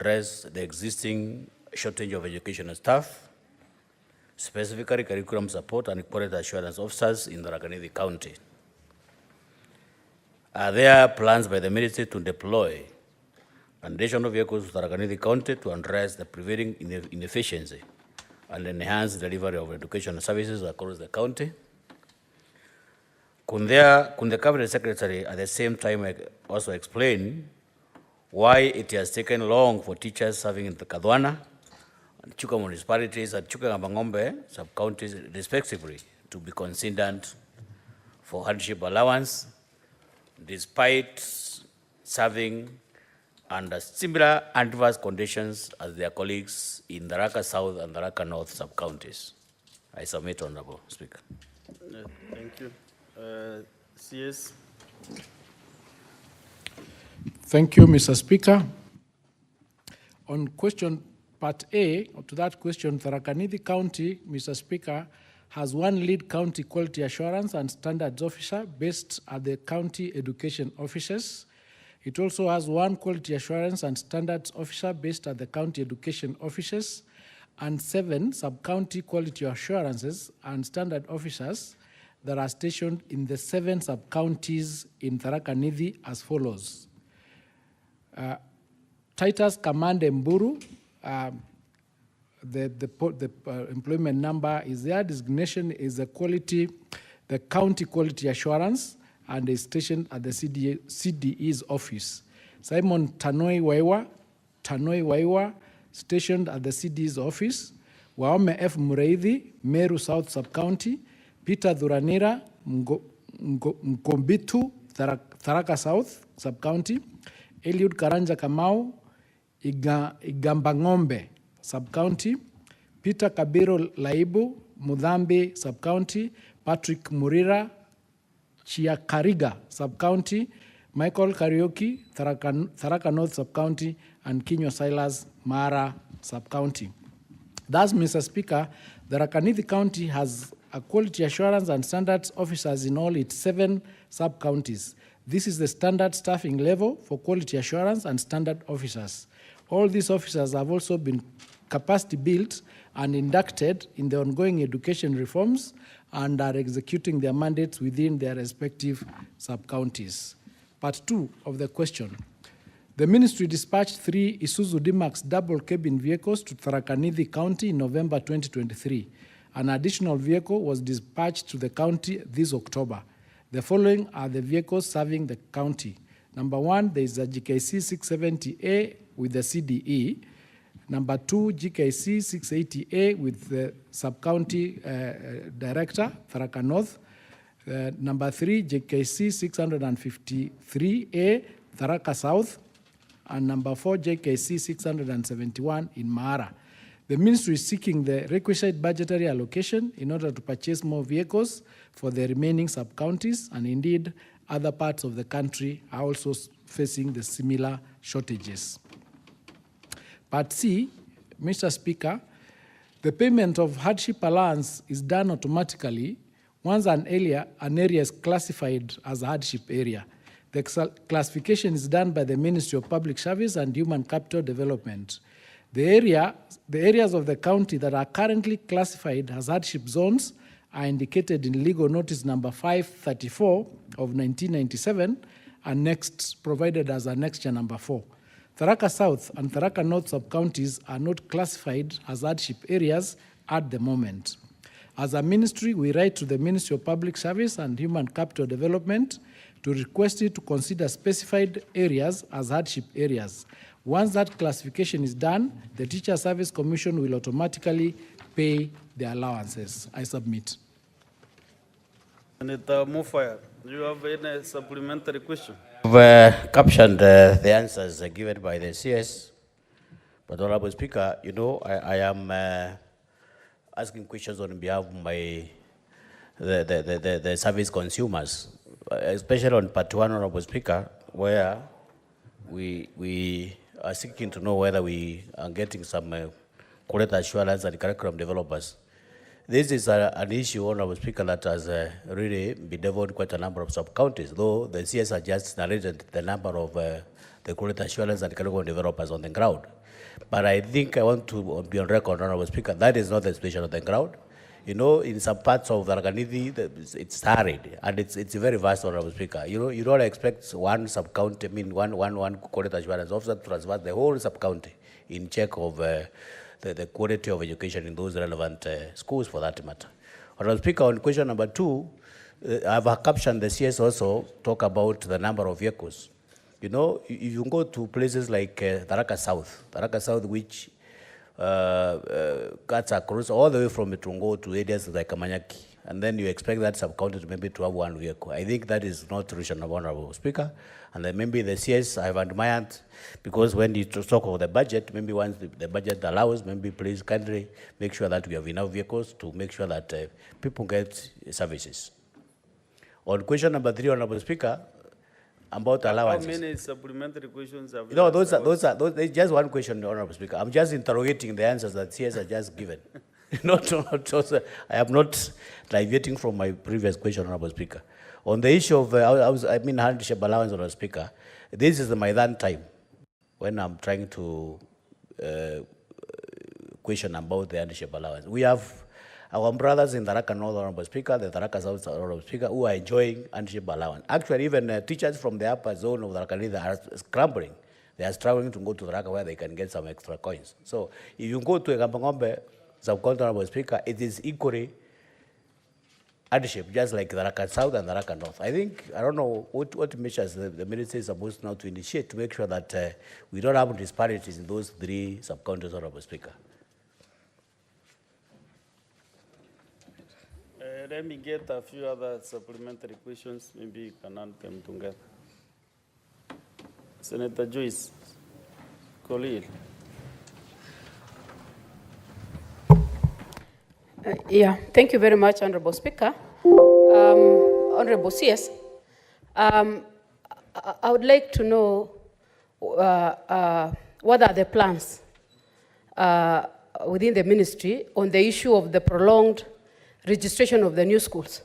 address the existing shortage of educational staff, specifically curriculum support and quality assurance officers in the Tharaka Nithi County. Are there plans by the ministry to deploy additional vehicles to Tharaka Nithi County to address the prevailing inefficiency and enhance the delivery of educational services across the county? Could the Cabinet Secretary at the same time also explain why it has taken long for teachers serving in the Kadwana and Chuka municipalities and Chuka and Bangombe sub-counties respectively to be considered for hardship allowance despite serving under similar adverse conditions as their colleagues in the Tharaka South and the Tharaka North sub-counties? I submit, Honorable Speaker. Thank you. CS. Thank you, Mr. Speaker. On question part A, to that question, Tharaka Nithi County, Mr. Speaker, has one lead county quality assurance and standards officer based at the county education offices. It also has one quality assurance and standards officer based at the county education offices and 7 sub-county quality assurances and standard officers that are stationed in the 7 sub-counties in Tharaka Nithi as follows. Titus Command Mburu, the employment number is there. Designation is the county quality assurance, and is stationed at the CDE's office. Simon Tanoi Waiwa, stationed at the CDE's office. Waome F. Mureithi, Meru South Sub-County. Peter Dhuranira, Mkombitu, Tharaka South Sub-County. Eliud Karanja Kamau, Igambangombe Sub-County. Peter Kabiro Laibu, Mudhambi Sub-County. Patrick Murira, Chiakariga Sub-County. Michael Karaoke, Tharaka North Sub-County. And Kinyo Silas, Mara Sub-County. Thus, Mr. Speaker, the Tharaka Nithi County has a quality assurance and standards officers in all its 7 sub-counties. This is the standard staffing level for quality assurance and standard officers. All these officers have also been capacity built and inducted in the ongoing education reforms and are executing their mandates within their respective sub-counties. Part 2 of the question. The ministry dispatched 3 Isuzu D-Max double cabin vehicles to Tharaka Nithi County in November 2023. An additional vehicle was dispatched to the county this October. The following are the vehicles serving the county. Number 1, there is a GKC 670A with the CDE. Number 2, GKC 680A with the sub-county director, Tharaka North. Number 3, GKC 653A, Tharaka South. And number 4, JKC 671 in Mara. The ministry is seeking the requisite budgetary allocation in order to purchase more vehicles for the remaining sub-counties, and indeed other parts of the country are also facing the similar shortages. Part C, Mr. Speaker, the payment of hardship allowance is done automatically once an area is classified as a hardship area. The classification is done by the Ministry of Public Service and Human Capital Development. The areas of the county that are currently classified as hardship zones are indicated in legal notice number 534 of 1997 and next provided as annexure number 4. Tharaka South and Tharaka North sub-counties are not classified as hardship areas at the moment. As a ministry, we write to the Ministry of Public Service and Human Capital Development to request it to consider specified areas as hardship areas. Once that classification is done, the Teacher Service Commission will automatically pay the allowances. I submit. Senator Mufaya, do you have any supplementary question? I've captioned the answers given by the CS, but Honorable Speaker, you know, I am asking questions on behalf of the service consumers, especially on part 1, Honorable Speaker, where we are seeking to know whether we are getting some quality assurance and curriculum developers. This is an issue, Honorable Speaker, that has really bedeviled quite a number of sub-counties, though the CS has just narrated the number of the quality assurance and curriculum developers on the ground. But I think I want to be on record, Honorable Speaker, that is not the situation on the ground. You know, in some parts of Tharaka-Nithi, it's arid, and it's very vast, Honorable Speaker. You know, you don't expect one sub-county, one quality assurance officer to transfer the whole sub-county in check of the quality of education in those relevant schools, for that matter. Honorable Speaker, on question number 2, I've captioned the CS also talk about the number of vehicles. You know, if you go to places like Tharaka South, which cuts across all the way from Mitungo to areas like Kamanyaki, and then you expect that sub-county to maybe to have one vehicle. I think that is not reasonable, Honorable Speaker. And then maybe the CS I've admired, because when you talk of the budget, maybe once the budget allows, maybe please kindly make sure that we have enough vehicles to make sure that people get services. On question number 3, Honorable Speaker, about allowances. How many supplementary questions have you No, asked? there's just one question, Honorable Speaker. I'm just interrogating the answers that CS has just given. I am not diverting from my previous question, Honorable Speaker. On the issue of, hardship allowance, Honorable Speaker, this is my third time when I'm trying to question about the hardship allowance. We have our brothers in Tharaka North, Honorable Speaker, the Tharaka South, Honorable Speaker, who are enjoying hardship allowance. Actually, even teachers from the upper zone of Tharaka are scrambling. They are struggling to go to Tharaka where they can get some extra coins. So if you go to Ekambangombe, sub-county, Honorable Speaker, it is equally hardship, just like Tharaka South and Tharaka North. I think, I don't know what measures the ministry is supposed now to initiate to make sure that we don't have disparities in those 3 sub-counties, Honorable Speaker. Let me get a few other supplementary questions. Maybe you can add them together. Senator Joyce Colil. Thank you very much, Honorable Speaker. Honorable CS, I would like to know what are the plans within the ministry on the issue of the prolonged registration of the new schools,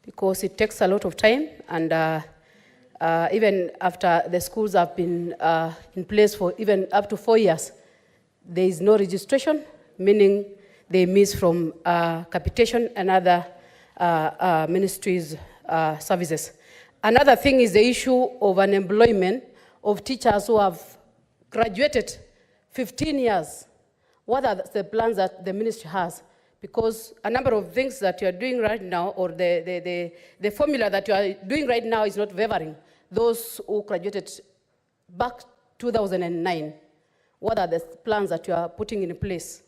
because it takes a lot of time, and even after the schools have been in place for even up to 4 years, there is no registration, meaning they miss from capitation and other ministries' services. Another thing is the issue of unemployment of teachers who have graduated 15 years. What are the plans that the ministry has? Because a number of things that you are doing right now, or the formula that you are doing right now, is not favoring those who graduated back 2009. What are the plans that you are putting in place?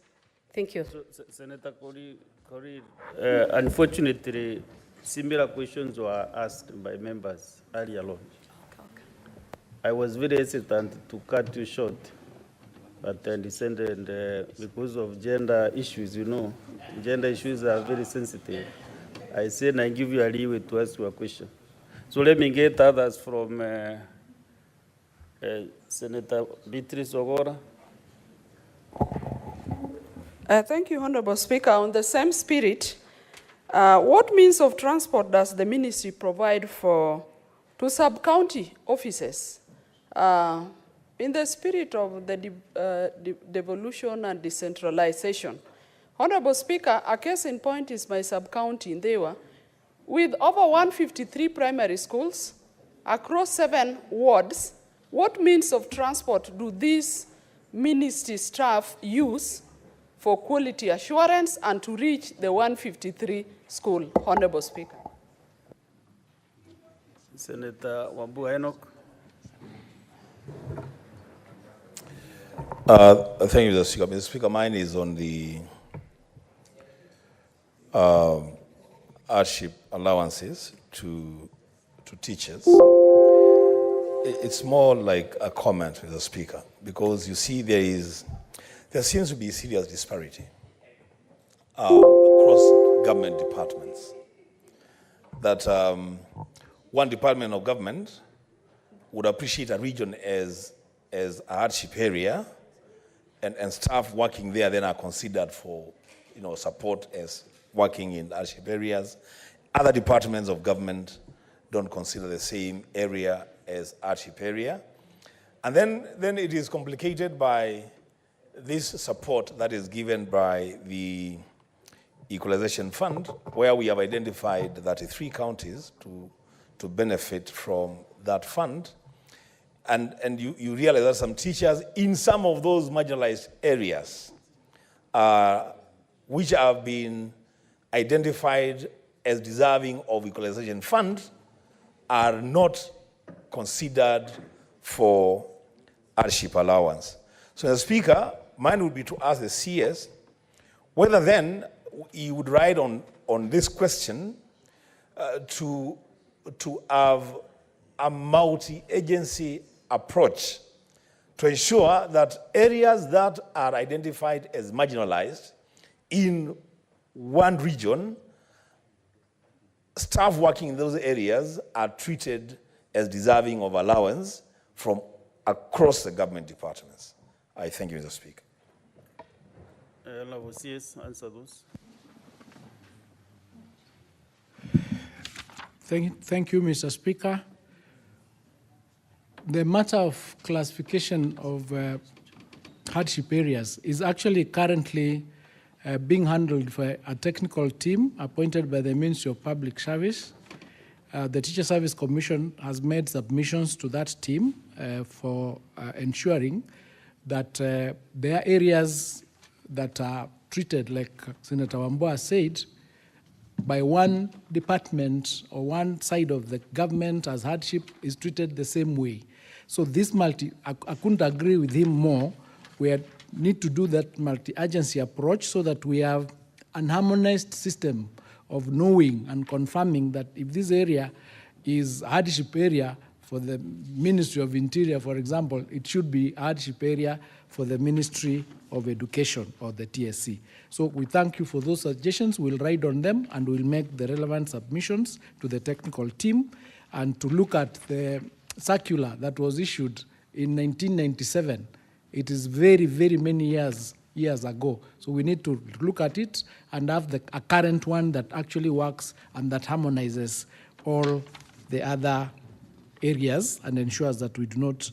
Thank you. So, Senator Corey, unfortunately, similar questions were asked by members earlier on. I was very hesitant to cut you short, but I descended because of gender issues, you know. Gender issues are very sensitive. I said I give you a leeway to ask your question. So let me get others from Senator Beatrice Ogora. Thank you, Honorable Speaker. On the same spirit, what means of transport does the ministry provide to sub-county offices in the spirit of the devolution and decentralization? Honorable Speaker, a case in point is my sub-county in Dewa, with over 153 primary schools across 7 wards. What means of transport do these ministry staff use for quality assurance and to reach the 153 school, Honorable Speaker? Senator Wambua Enoch. Thank you, Mr. Speaker. Mr. Speaker, mine is on the hardship allowances to teachers. It's more like a comment, Mr. Speaker, because you see there seems to be serious disparity across government departments. That one department of government would appreciate a region as a hardship area, and staff working there then are considered for support as working in hardship areas. Other departments of government don't consider the same area as hardship area. And then it is complicated by this support that is given by the Equalization Fund, where we have identified 33 counties to benefit from that fund. And you realize that some teachers in some of those marginalized areas, which have been identified as deserving of Equalization Fund, are not considered for hardship allowance. So, Mr. Speaker, mine would be to ask the CS whether then he would write on this question to have a multi-agency approach to ensure that areas that are identified as marginalized in one region, staff working in those areas are treated as deserving of allowance from across the government departments. I thank you, Mr. Speaker. Honorable CS, answer those. Thank you, Mr. Speaker. The matter of classification of hardship areas is actually currently being handled by a technical team appointed by the Ministry of Public Service. The Teacher Service Commission has made submissions to that team for ensuring that there are areas that are treated, like Senator Wambua said, by one department or one side of the government as hardship is treated the same way. So this I couldn't agree with him more. We need to do that multi-agency approach so that we have an harmonized system of knowing and confirming that if this area is hardship area for the Ministry of Interior, for example, it should be hardship area for the Ministry of Education or the TSC. So we thank you for those suggestions. We'll write on them and we'll make the relevant submissions to the technical team and to look at the circular that was issued in 1997. It is very, very many years ago. So we need to look at it and have a current one that actually works and that harmonizes all the other areas and ensures that we do not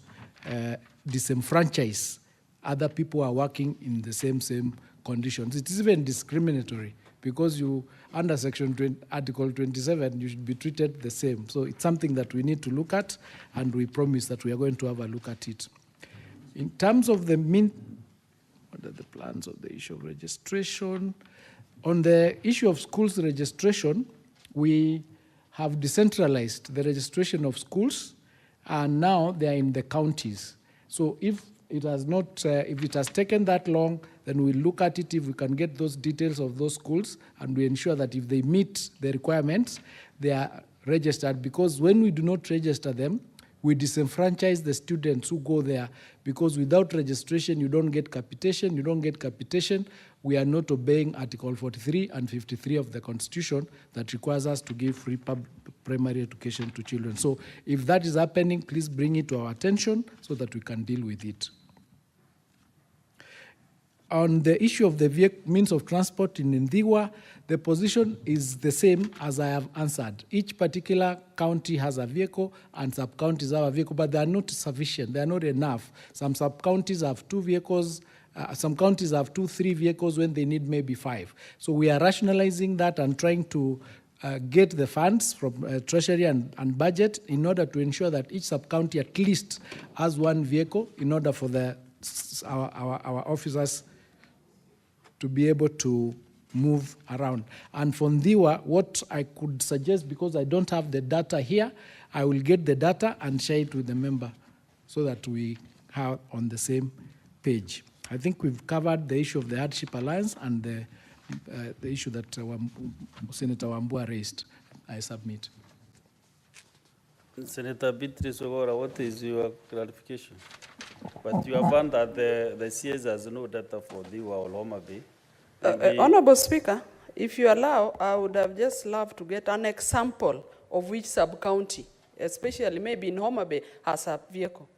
disenfranchise other people who are working in the same conditions. It is even discriminatory because you, under Article 27, you should be treated the same. So it's something that we need to look at, and we promise that we are going to have a look at it. In terms of the what are the plans of the issue of registration? On the issue of schools registration, we have decentralized the registration of schools, and now they are in the counties. So if it has not, if it has taken that long, then we'll look at it if we can get those details of those schools, and we ensure that if they meet the requirements, they are registered. Because when we do not register them, we disenfranchise the students who go there, because without registration, you don't get capitation. You don't get capitation, we are not obeying Article 43 and 53 of the Constitution that requires us to give free primary education to children. So if that is happening, please bring it to our attention so that we can deal with it. On the issue of the means of transport in Ndhiwa, the position is the same as I have answered. Each particular county has a vehicle and sub-counties have a vehicle, but they are not sufficient, they are not enough. Some sub-counties have 2 vehicles, some counties have 2, 3 vehicles when they need maybe 5. So we are rationalizing that and trying to get the funds from Treasury and budget in order to ensure that each sub-county at least has 1 vehicle in order for our officers to be able to move around. And for Ndhiwa, what I could suggest, because I don't have the data here, I will get the data and share it with the member so that we are on the same page. I think we've covered the issue of the hardship alliance and the issue that Senator Wambua raised. I submit. Senator Beatrice Ogora, what is your clarification? But you have found that the CS has no data for Ndhiwa or Homa Bay. Honorable Speaker, if you allow, I would have just loved to get an example of which sub-county, especially maybe in Homa Bay, has a vehicle.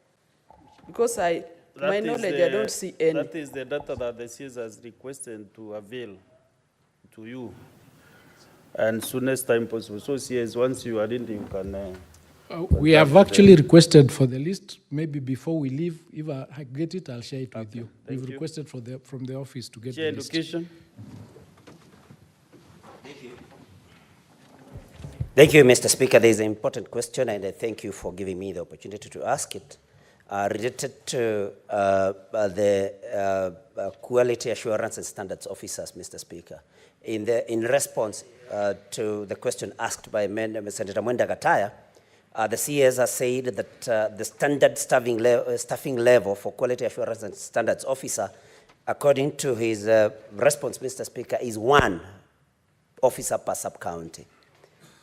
Because to my knowledge, I don't see any. That is the data that the CS has requested to avail to you. And soonest time possible. So CS, once you are in, you can We have actually requested for the list. Maybe before we leave, if I get it, I'll share it with you. thank We've you. requested from the office to get Chair, the list. Education. Thank you, Mr. Speaker. There is an important question, and I thank you for giving me the opportunity to ask it. Related to the Quality Assurance and Standards Officers, Mr. Speaker. In response to the question asked by Senator Mwenda Gataya, the CS has said that the standard staffing level for Quality Assurance and Standards Officer, according to his response, Mr. Speaker, is 1 officer per sub-county.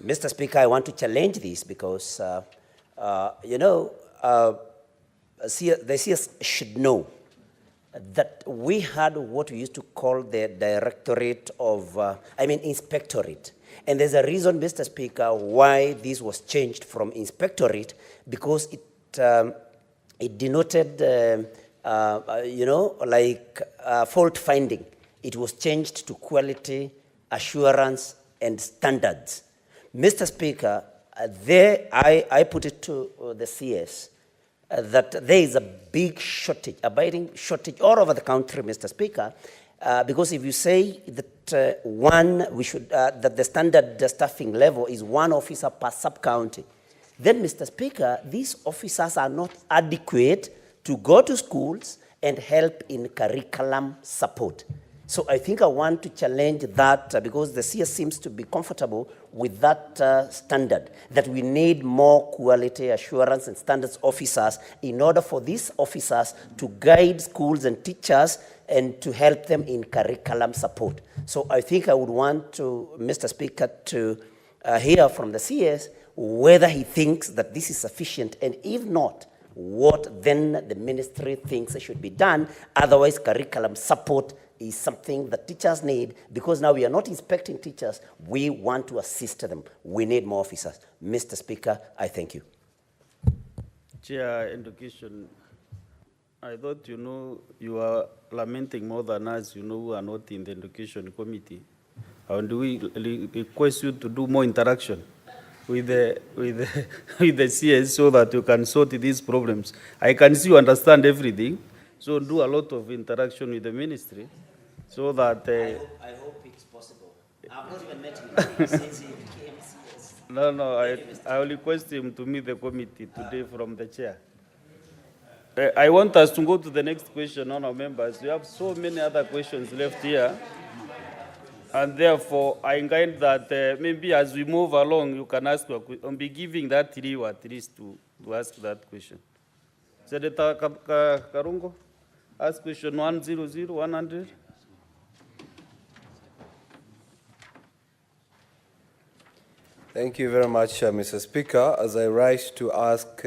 Mr. Speaker, I want to challenge this because, the CS should know that we had what we used to call the Directorate of, Inspectorate. And there's a reason, Mr. Speaker, why this was changed from Inspectorate, because it denoted, fault finding. It was changed to Quality Assurance and Standards. Mr. Speaker, I put it to the CS that there is a big shortage, abiding shortage all over the country, Mr. Speaker, because if you say that that the standard staffing level is 1 officer per sub-county, then, Mr. Speaker, these officers are not adequate to go to schools and help in curriculum support. So I think I want to challenge that because the CS seems to be comfortable with that standard, that we need more quality assurance and standards officers in order for these officers to guide schools and teachers and to help them in curriculum support. So I think I would want to, Mr. Speaker, to hear from the CS whether he thinks that this is sufficient, and if not, what then the ministry thinks should be done. Otherwise, curriculum support is something that teachers need, because now we are not inspecting teachers, we want to assist them. We need more officers. Mr. Speaker, I thank you. Chair, Education. I thought you are lamenting more than us, who are not in the Education Committee. And we request you to do more interaction with the CS so that you can sort these problems. I can see you understand everything, so do a lot of interaction with the ministry so that... I hope it's possible. I've not even met him since he became CS. No, I will request him to meet the committee today from the chair. I want us to go to the next question, honour members. We have so many other questions left here. And therefore, I encourage that maybe as we move along, you can ask, I'll be giving that to you at least to ask that question. Senator Karungo, ask question 100. Thank you very much, Mr. Speaker. As I rise to ask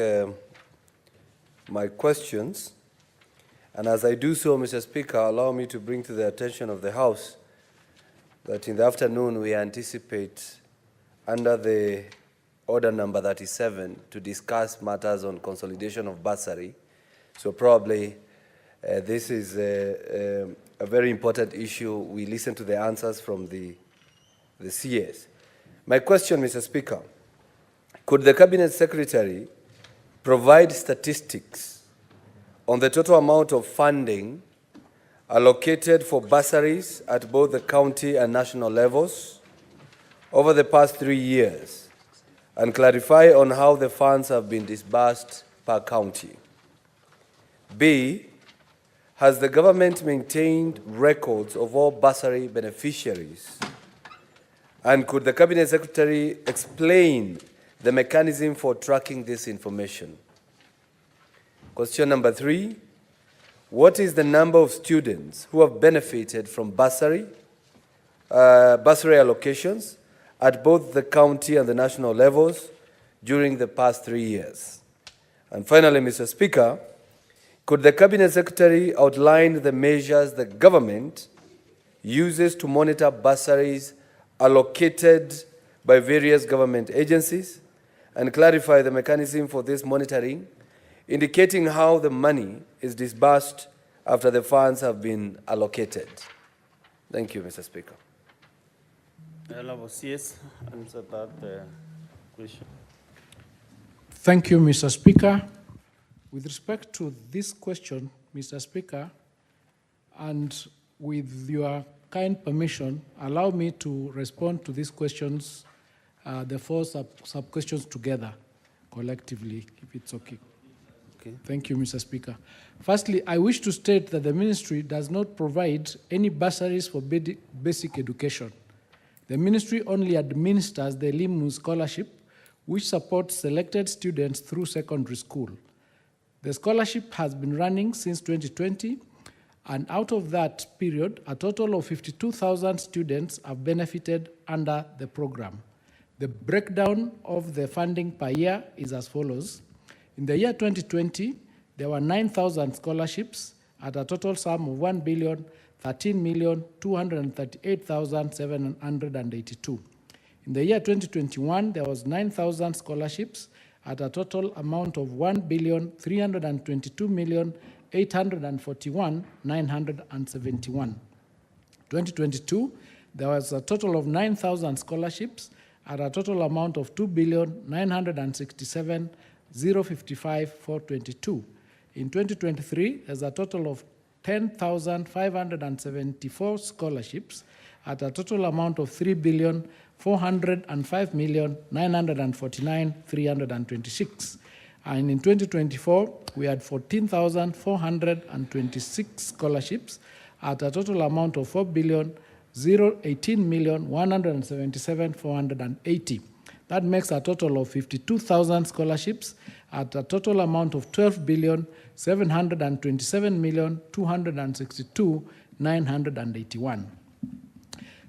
my questions, and as I do so, Mr. Speaker, allow me to bring to the attention of the House that in the afternoon we anticipate, under the order number 37, to discuss matters on consolidation of bursary. So probably this is a very important issue. We listen to the answers from the CS. My question, Mr. Speaker, could the Cabinet Secretary provide statistics on the total amount of funding allocated for bursaries at both the county and national levels over the past 3 years, and clarify on how the funds have been disbursed per county? B, has the government maintained records of all bursary beneficiaries? And could the Cabinet Secretary explain the mechanism for tracking this information? Question number 3, what is the number of students who have benefited from bursary allocations at both the county and the national levels during the past 3 years? And finally, Mr. Speaker, could the Cabinet Secretary outline the measures the government uses to monitor bursaries allocated by various government agencies, and clarify the mechanism for this monitoring, indicating how the money is disbursed after the funds have been allocated? Thank you, Mr. Speaker. CS, answer that question. Thank you, Mr. Speaker. With respect to this question, Mr. Speaker, and with your kind permission, allow me to respond to these questions, the four sub-questions together, collectively, if it's okay. Okay. Thank you, Mr. Speaker. Firstly, I wish to state that the ministry does not provide any bursaries for basic education. The ministry only administers the Elimu Scholarship, which supports selected students through secondary school. The scholarship has been running since 2020, and out of that period, a total of 52,000 students have benefited under the program. The breakdown of the funding per year is as follows. In the year 2020, there were 9,000 scholarships at a total sum of 1,013,238,782. In the year 2021, there was 9,000 scholarships at a total amount of 1,322,841,971. 2022, there was a total of 9,000 scholarships at a total amount of 2,967,055,422. In 2023, there's a total of 10,574 scholarships at a total amount of 3,405,949,326. And in 2024, we had 14,426 scholarships at a total amount of 4,018,177,480. That makes a total of 52,000 scholarships at a total amount of 12,727,262,981.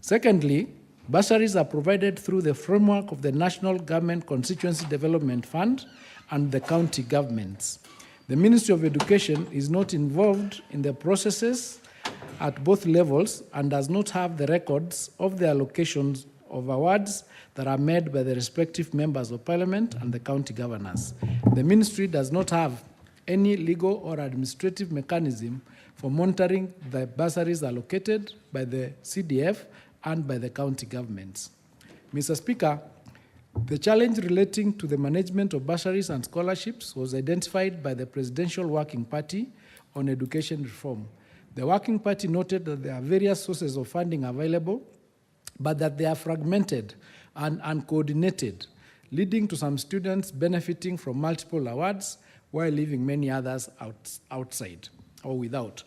Secondly, bursaries are provided through the framework of the National Government Constituency Development Fund and the county governments. The Ministry of Education is not involved in the processes at both levels and does not have the records of the allocations of awards that are made by the respective members of parliament and the county governors. The ministry does not have any legal or administrative mechanism for monitoring the bursaries allocated by the CDF and by the county governments. Mr. Speaker, the challenge relating to the management of bursaries and scholarships was identified by the Presidential Working Party on Education Reform. The Working Party noted that there are various sources of funding available, but that they are fragmented and uncoordinated, leading to some students benefiting from multiple awards while leaving many others outside or without.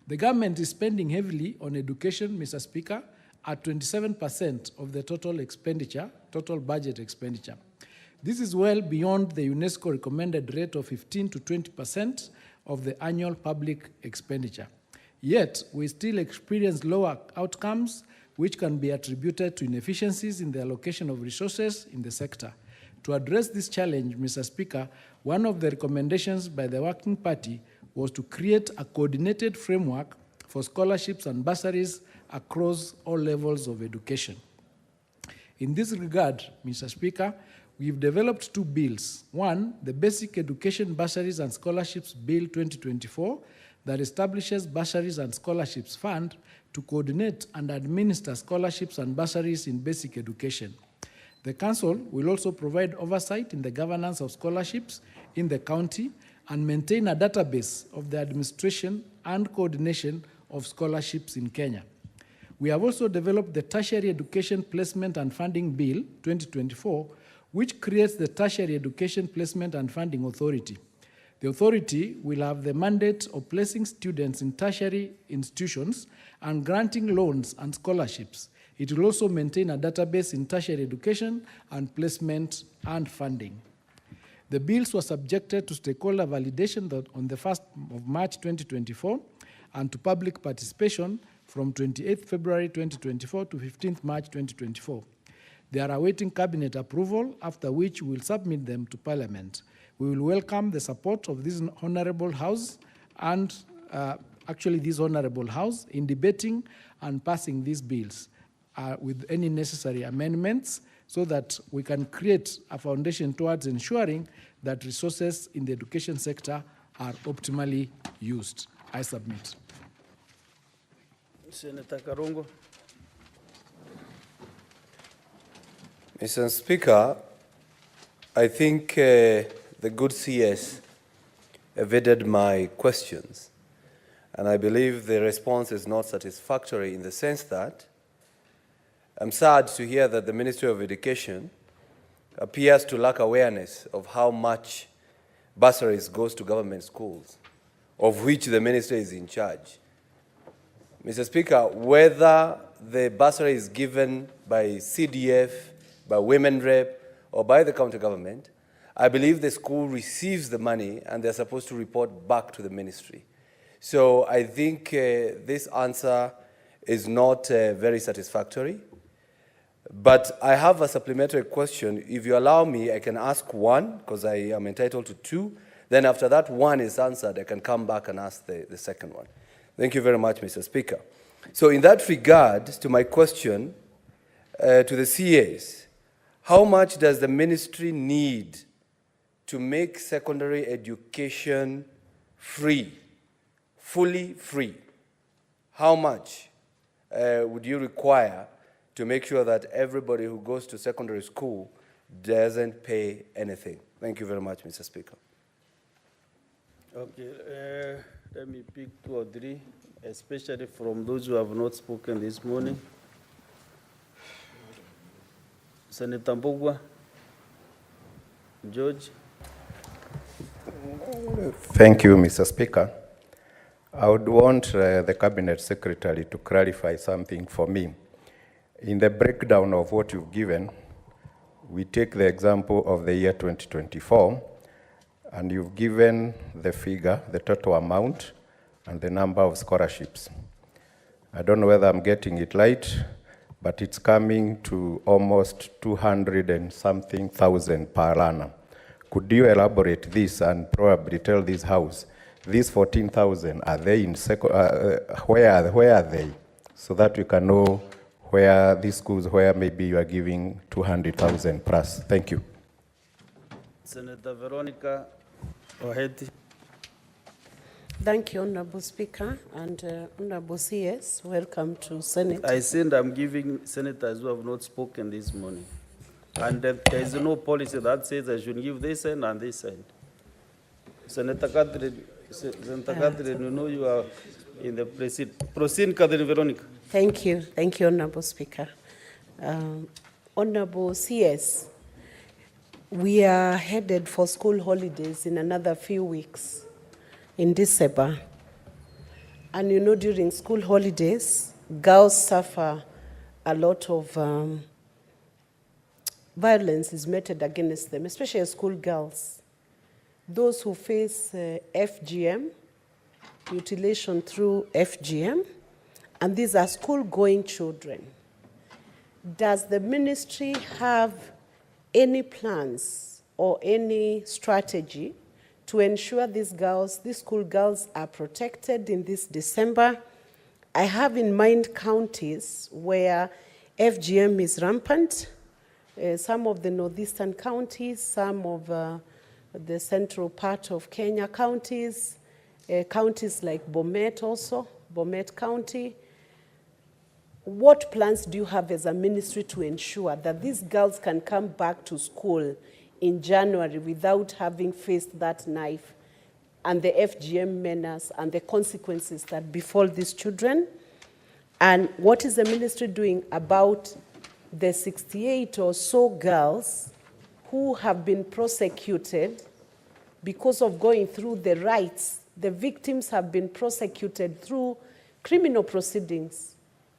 The government is spending heavily on education, Mr. Speaker, at 27% of the total expenditure, total budget expenditure. This is well beyond the UNESCO recommended rate of 15 to 20% of the annual public expenditure. Yet, we still experience lower outcomes, which can be attributed to inefficiencies in the allocation of resources in the sector. To address this challenge, Mr. Speaker, one of the recommendations by the Working Party was to create a coordinated framework for scholarships and bursaries across all levels of education. In this regard, Mr. Speaker, we've developed two bills. One, the Basic Education Bursaries and Scholarships Bill 2024, that establishes Bursaries and Scholarships Fund to coordinate and administer scholarships and bursaries in basic education. The Council will also provide oversight in the governance of scholarships in the county and maintain a database of the administration and coordination of scholarships in Kenya. We have also developed the Tertiary Education Placement and Funding Bill 2024, which creates the Tertiary Education Placement and Funding Authority. The authority will have the mandate of placing students in tertiary institutions and granting loans and scholarships. It will also maintain a database in tertiary education and placement and funding. The bills were subjected to stakeholder validation on the 1st of March 2024 and to public participation from 28th February 2024 to 15th March 2024. They are awaiting cabinet approval, after which we will submit them to Parliament. We will welcome the support of this honorable House and this honorable House in debating and passing these bills with any necessary amendments so that we can create a foundation towards ensuring that resources in the education sector are optimally used. I submit. Senator Karongo. Mr. Speaker, I think the good CS evaded my questions, and I believe the response is not satisfactory in the sense that I'm sad to hear that the Ministry of Education appears to lack awareness of how much bursaries goes to government schools, of which the ministry is in charge. Mr. Speaker, whether the bursary is given by CDF, by Women Rep, or by the county government, I believe the school receives the money and they're supposed to report back to the ministry. So I think this answer is not very satisfactory. But I have a supplementary question. If you allow me, I can ask one, because I am entitled to two. Then after that one is answered, I can come back and ask the second one. Thank you very much, Mr. Speaker. So in that regard, to my question to the CAs, how much does the ministry need to make secondary education free, fully free? How much would you require to make sure that everybody who goes to secondary school doesn't pay anything? Thank you very much, Mr. Speaker. Okay, let me pick 2 or 3, especially from those who have not spoken this morning. Senator Mbogwa, George. Thank you, Mr. Speaker. I would want the Cabinet Secretary to clarify something for me. In the breakdown of what you've given, we take the example of the year 2024, and you've given the figure, the total amount, and the number of scholarships. I don't know whether I'm getting it right, but it's coming to almost 200 and something thousand per annum. Could you elaborate this and probably tell this House, these 14,000, are they in where are they? So that we can know where these schools, where maybe you are giving 200,000 plus. Thank you. Senator Veronica Oheti. Thank you, Honorable Speaker, and Honorable CS, welcome to Senate. I said I'm giving senators who have not spoken this morning. And there is no policy that says I should give this end and this end. Senator Catherine, you know you are in the proceed. Proceed, Catherine Veronica. Thank you, Honorable Speaker. Honorable CS, we are headed for school holidays in another few weeks in December. And you know, during school holidays, girls suffer a lot of violence is meted against them, especially school girls. Those who face FGM, mutilation through FGM, and these are school-going children. Does the ministry have any plans or any strategy to ensure these girls, these school girls, are protected in this December? I have in mind counties where FGM is rampant, some of the northeastern counties, some of the central part of Kenya counties, counties like Bomet also, Bomet County. What plans do you have as a ministry to ensure that these girls can come back to school in January without having faced that knife and the FGM menace and the consequences that befall these children? And what is the ministry doing about the 68 or so girls who have been prosecuted because of going through the rights? The victims have been prosecuted through criminal proceedings,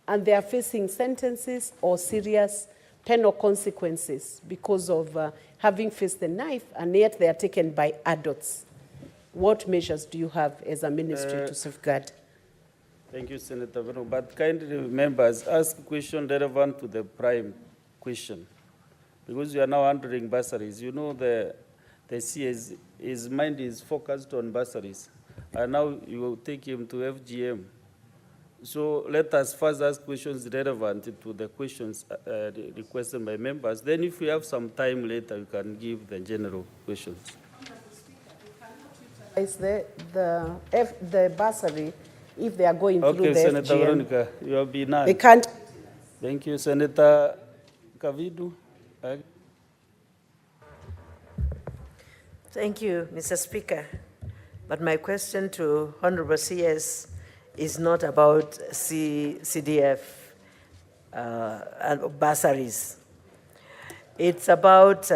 and they are facing sentences or serious penal consequences because of having faced the knife, and yet they are taken by adults. What measures do you have as a ministry to safeguard? Thank you, Senator Veronica. But kindly members, ask a question relevant to the prime question. Because you are now handling bursaries. You know the CS, his mind is focused on bursaries. And now you will take him to FGM. So let us first ask questions relevant to the questions requested by members. Then if we have some time later, we can give the general questions. Is the bursary if they are going through the Okay, Senator FGM? Veronica, you have been none. They can't. Thank you, Senator Kavidu. Thank you, Mr. Speaker. But my question to Honorable CS is not about CDF and bursaries. It's about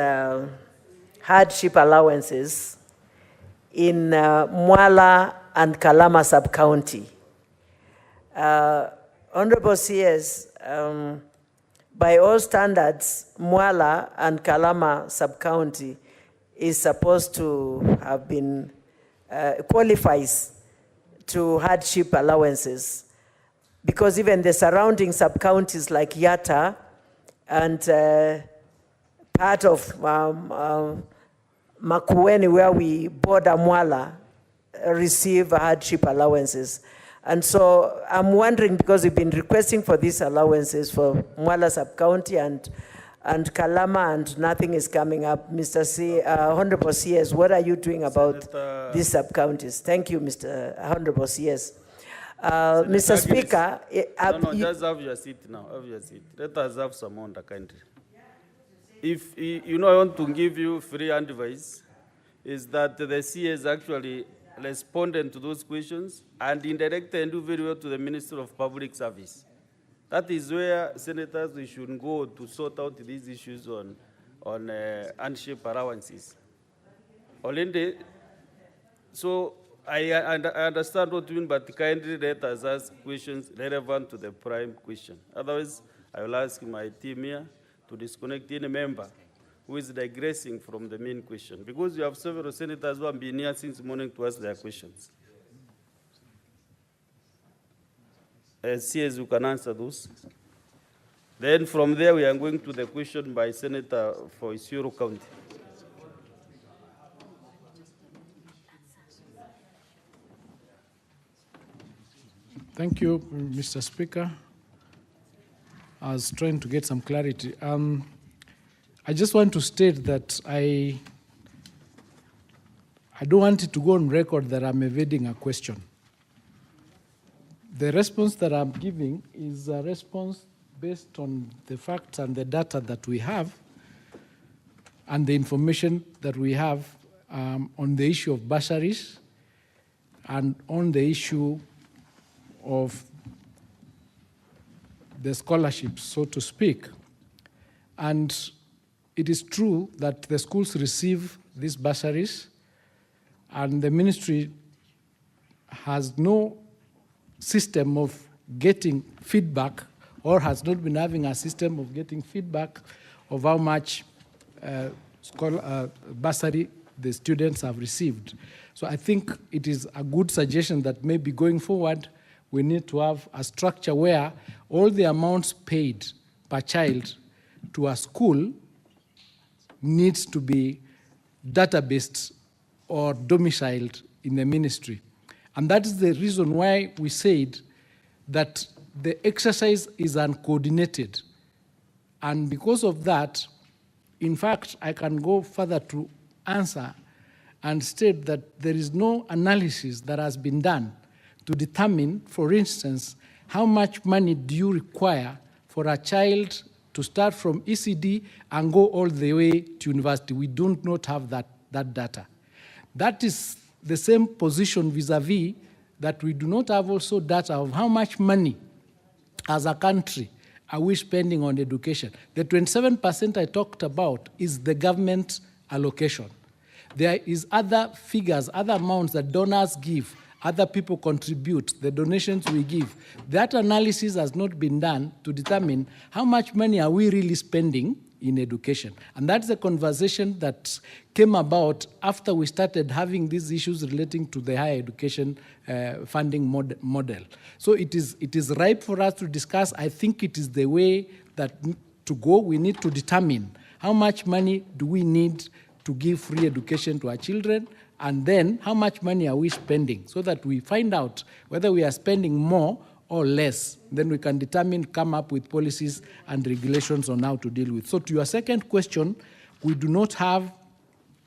hardship allowances in Mwala and Kalama sub-county. Honorable CS, by all standards, Mwala and Kalama sub-county is supposed to have been, qualifies to hardship allowances, because even the surrounding sub-counties like Yatta and part of Makueni, where we border Mwala, receive hardship allowances. And so I'm wondering, because we've been requesting for these allowances for Mwala sub-county and Kalama, and nothing is coming up. Mr. Honorable CS, what are you doing about Senator, these sub-counties? Thank you, Mr. Honorable CS. Mr. Speaker, no, just have your seat now, have your seat. Let us have some on the country. If you know, I want to give you free advice, is that the CS actually responded to those questions and indirectly and do very well to the Minister of Public Service. That is where senators we should go to sort out these issues on hardship allowances. Olende, so I understand what you mean, but kindly let us ask questions relevant to the prime question. Otherwise, I will ask my team here to disconnect any member who is digressing from the main question, because you have several senators who have been here since morning to ask their questions. CS, you can answer those. Then from there, we are going to the question by Senator for Isiolo County. Thank you, Mr. Speaker. I was trying to get some clarity. I just want to state that I don't want it to go on record that I'm evading a question. The response that I'm giving is a response based on the facts and the data that we have and the information that we have on the issue of bursaries and on the issue of the scholarships, so to speak. And it is true that the schools receive these bursaries, and the ministry has no system of getting feedback, or has not been having a system of getting feedback of how much bursary the students have received. So I think it is a good suggestion that maybe going forward, we need to have a structure where all the amounts paid per child to a school needs to be databased or domiciled in the ministry. And that is the reason why we said that the exercise is uncoordinated. And because of that, in fact, I can go further to answer and state that there is no analysis that has been done to determine, for instance, how much money do you require for a child to start from ECD and go all the way to university. We do not have that data. That is the same position vis-a-vis that we do not have also data of how much money as a country are we spending on education. The 27% I talked about is the government allocation. There is other figures, other amounts that donors give, other people contribute, the donations we give. That analysis has not been done to determine how much money are we really spending in education. And that's the conversation that came about after we started having these issues relating to the higher education funding model. So it is ripe for us to discuss. I think it is the way that to go. We need to determine how much money do we need to give free education to our children, and then how much money are we spending, so that we find out whether we are spending more or less. Then we can determine, come up with policies and regulations on how to deal with. So to your second question, we do not have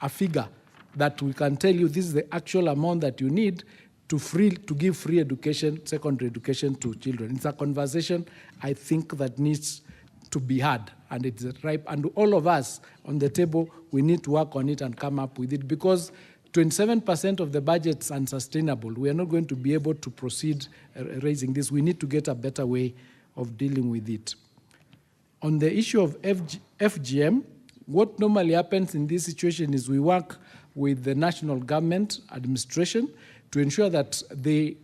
a figure that we can tell you this is the actual amount that you need to give free education, secondary education to children. It's a conversation I think that needs to be had, and it's ripe. And all of us on the table, we need to work on it and come up with it, because 27% of the budget's unsustainable. We are not going to be able to proceed raising this. We need to get a better way of dealing with it. On the issue of FGM, what normally happens in this situation is we work with the national government administration to ensure that the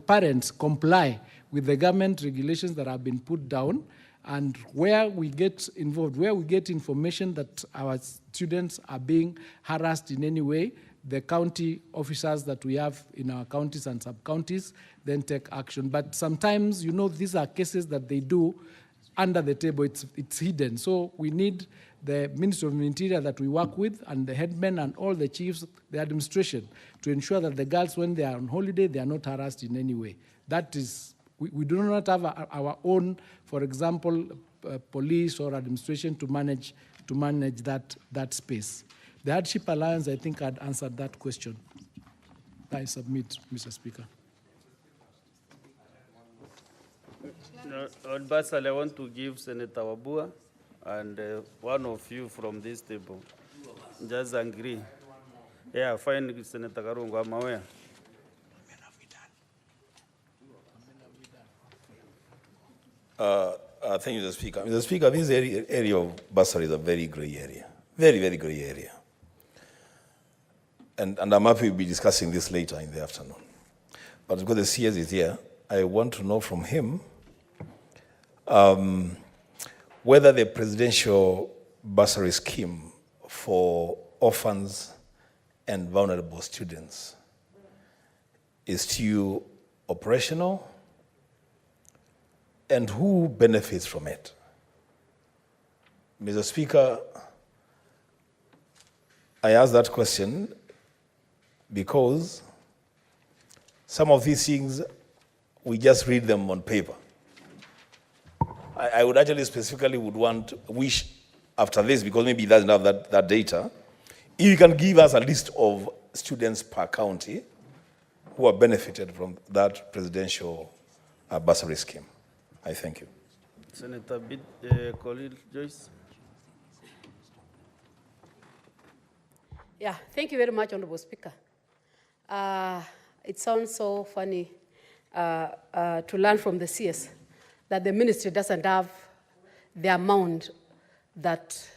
parents comply with the government regulations that have been put down, and where we get involved, where we get information that our students are being harassed in any way, the county officers that we have in our counties and sub-counties then take action. But sometimes, you know, these are cases that they do under the table, it's hidden. So we need the Ministry of Interior that we work with and the headmen and all the chiefs, the administration, to ensure that the girls, when they are on holiday, they are not harassed in any way. That is, we do not have our own, for example, police or administration to manage that space. The Hardship Alliance, I think, had answered that question. I submit, Mr. Speaker. On Basel, I want to give Senator Wabua and one of you from this table. Just agree. Yeah, fine, Senator Karungu, I'm aware. Thank you, Mr. Speaker. Mr. Speaker, this area of bursary is a very gray area. Very, very gray area. And I'm happy we'll be discussing this later in the afternoon. But because the CS is here, I want to know from him whether the presidential bursary scheme for orphans and vulnerable students is still operational, and who benefits from it. Mr. Speaker, I ask that question because some of these things, we just read them on paper. I would actually specifically wish after this, because maybe he doesn't have that data, if you can give us a list of students per county who have benefited from that presidential bursary scheme. I thank you. Senator Colin Joyce. Yeah, thank you very much, Honorable Speaker. It sounds so funny to learn from the CS that the ministry doesn't have the amount that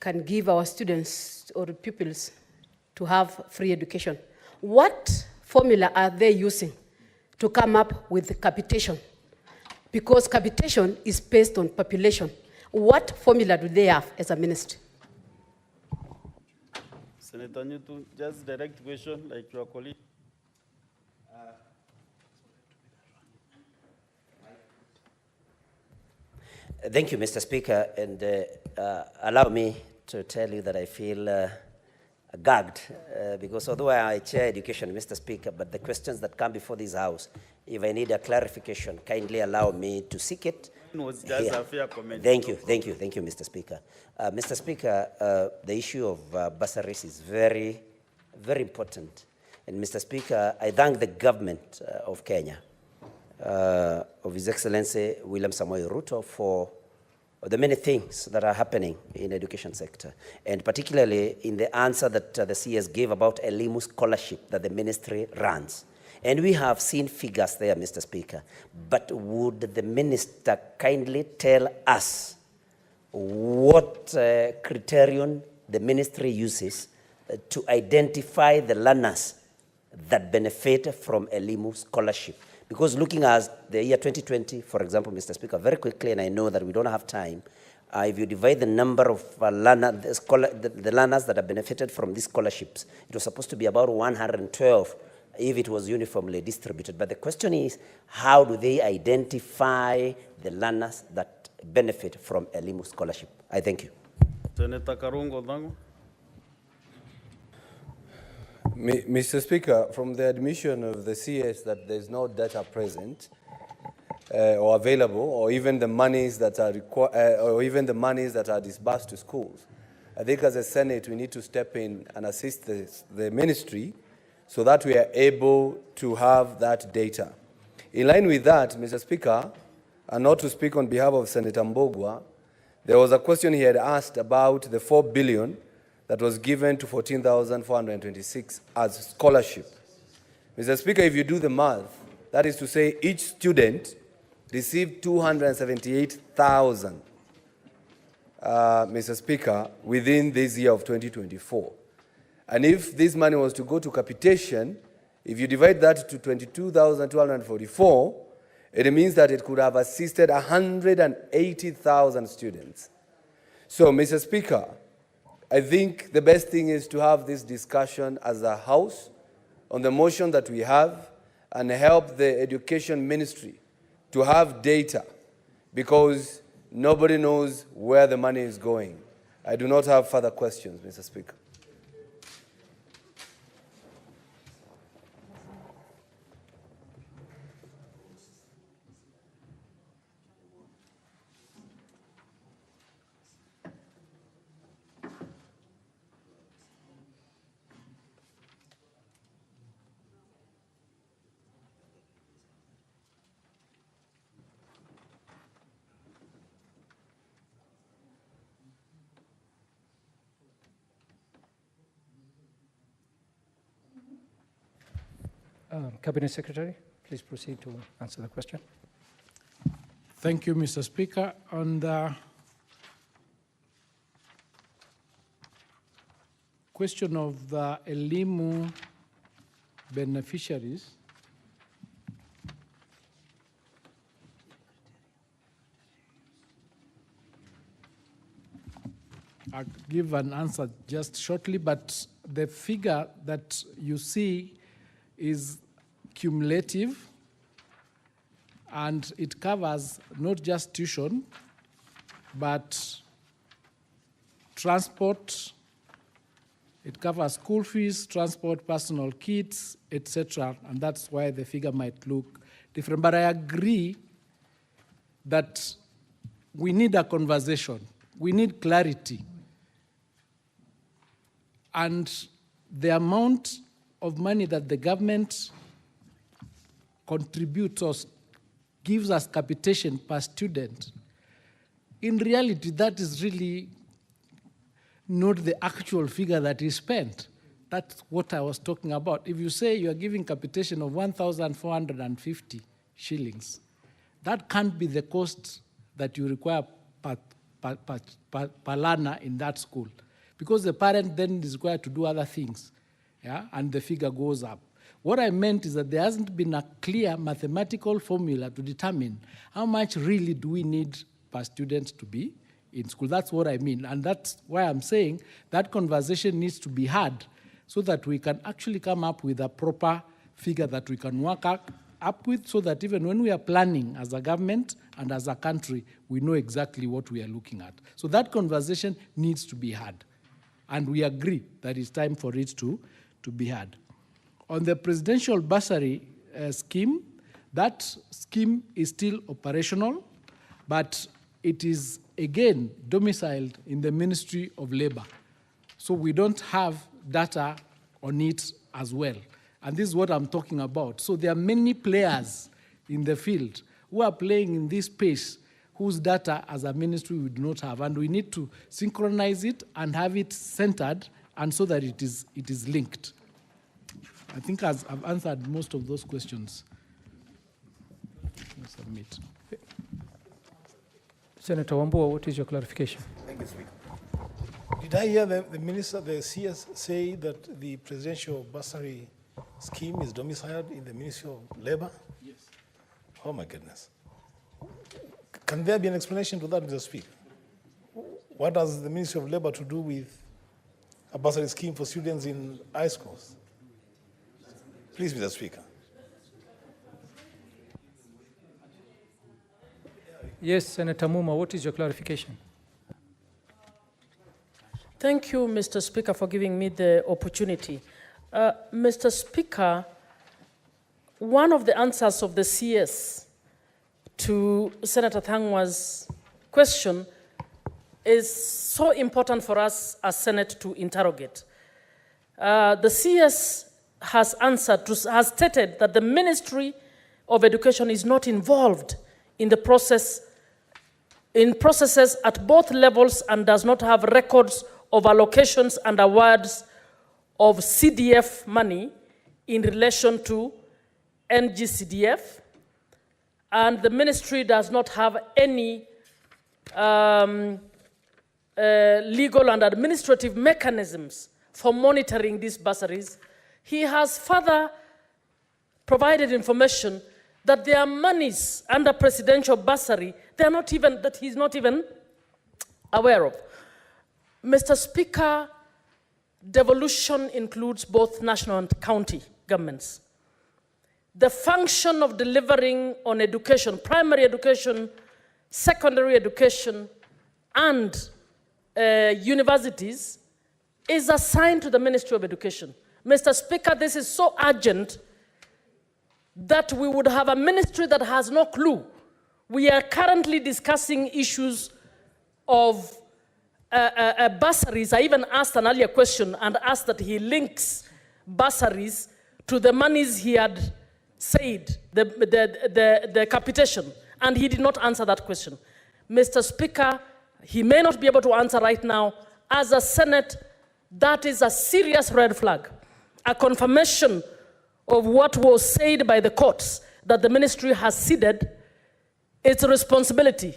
can give our students or pupils to have free education. What formula are they using to come up with capitation? Because capitation is based on population. What formula do they have as a ministry? Senator Newton, just direct question like your colleague. Thank you, Mr. Speaker, and allow me to tell you that I feel gagged because although I chair education, Mr. Speaker, but the questions that come before this House, if I need a clarification, kindly allow me to seek it. It was just a fair comment. Thank you, Mr. Speaker. Mr. Speaker, the issue of bursaries is very, very important. And Mr. Speaker, I thank the government of Kenya, of His Excellency William Samoei Ruto, for the many things that are happening in the education sector, and particularly in the answer that the CS gave about Elimu scholarship that the ministry runs. And we have seen figures there, Mr. Speaker, but would the minister kindly tell us what criterion the ministry uses to identify the learners that benefit from Elimu scholarship? Because looking at the year 2020, for example, Mr. Speaker, very quickly, and I know that we don't have time, if you divide the number of the learners that have benefited from these scholarships, it was supposed to be about 112 if it was uniformly distributed. But the question is, how do they identify the learners that benefit from Elimu scholarship? I thank you. Senator Karungu Odhango. Mr. Speaker, from the admission of the CS that there's no data present or available, or even the monies that are disbursed to schools, I think as a Senate we need to step in and assist the ministry so that we are able to have that data. In line with that, Mr. Speaker, and not to speak on behalf of Senator Mbogwa, there was a question he had asked about the 4 billion that was given to 14,426 as scholarship. Mr. Speaker, if you do the math, that is to say each student received 278,000, Mr. Speaker, within this year of 2024. And if this money was to go to capitation, if you divide that to 22,244, it means that it could have assisted 180,000 students. So, Mr. Speaker, I think the best thing is to have this discussion as a House on the motion that we have and help the Education Ministry to have data, because nobody knows where the money is going. I do not have further questions, Mr. Speaker. Cabinet Secretary, please proceed to answer the question. Thank you, Mr. Speaker. On the question of the Elimu beneficiaries, I'll give an answer just shortly, but the figure that you see is cumulative, and it covers not just tuition, but transport. It covers school fees, transport, personal kits, etc., and that's why the figure might look different. But I agree that we need a conversation. We need clarity. And the amount of money that the government contributes or gives us capitation per student, in reality, that is really not the actual figure that is spent. That's what I was talking about. If you say you are giving capitation of 1,450 shillings, that can't be the cost that you require per learner in that school, because the parent then is required to do other things. Yeah, and the figure goes up. What I meant is that there hasn't been a clear mathematical formula to determine how much really do we need per student to be in school. That's what I mean. And that's why I'm saying that conversation needs to be had so that we can actually come up with a proper figure that we can work up with, so that even when we are planning as a government and as a country, we know exactly what we are looking at. So that conversation needs to be had. And we agree that it's time for it to be had. On the presidential bursary scheme, that scheme is still operational, but it is again domiciled in the Ministry of Labor. So we don't have data on it as well. And this is what I'm talking about. So there are many players in the field who are playing in this space whose data as a ministry we do not have. And we need to synchronize it and have it centered, and so that it is linked. I think I've answered most of those questions. I'll submit. Senator Wambua, what is your clarification? Thank you, Speaker. Did I hear the Minister, the CS, say that the presidential bursary scheme is domiciled in the Ministry of Labor? Yes. Oh, my goodness. Can there be an explanation to that, Mr. Speaker? What does the Ministry of Labor to do with a bursary scheme for students in high schools? Please, Mr. Speaker. Yes, Senator Muma, what is your clarification? Thank you, Mr. Speaker, for giving me the opportunity. Mr. Speaker, one of the answers of the CS to Senator Thangwa's question is so important for us as Senate to interrogate. The CS has stated that the ministry of Education is not involved in the processes at both levels and does not have records of allocations and awards of CDF money in relation to NGCDF, and the ministry does not have any legal and administrative mechanisms for monitoring these bursaries. He has further provided information that there are monies under presidential bursary that he's not even aware of. Mr. Speaker, devolution includes both national and county governments. The function of delivering on education, primary education, secondary education, and universities is assigned to the Ministry of Education. Mr. Speaker, this is so urgent that we would have a ministry that has no clue. We are currently discussing issues of bursaries. I even asked an earlier question and asked that he links bursaries to the monies he had said, the capitation, and he did not answer that question. Mr. Speaker, he may not be able to answer right now. As a Senate, that is a serious red flag, a confirmation of what was said by the courts, that the ministry has ceded its responsibility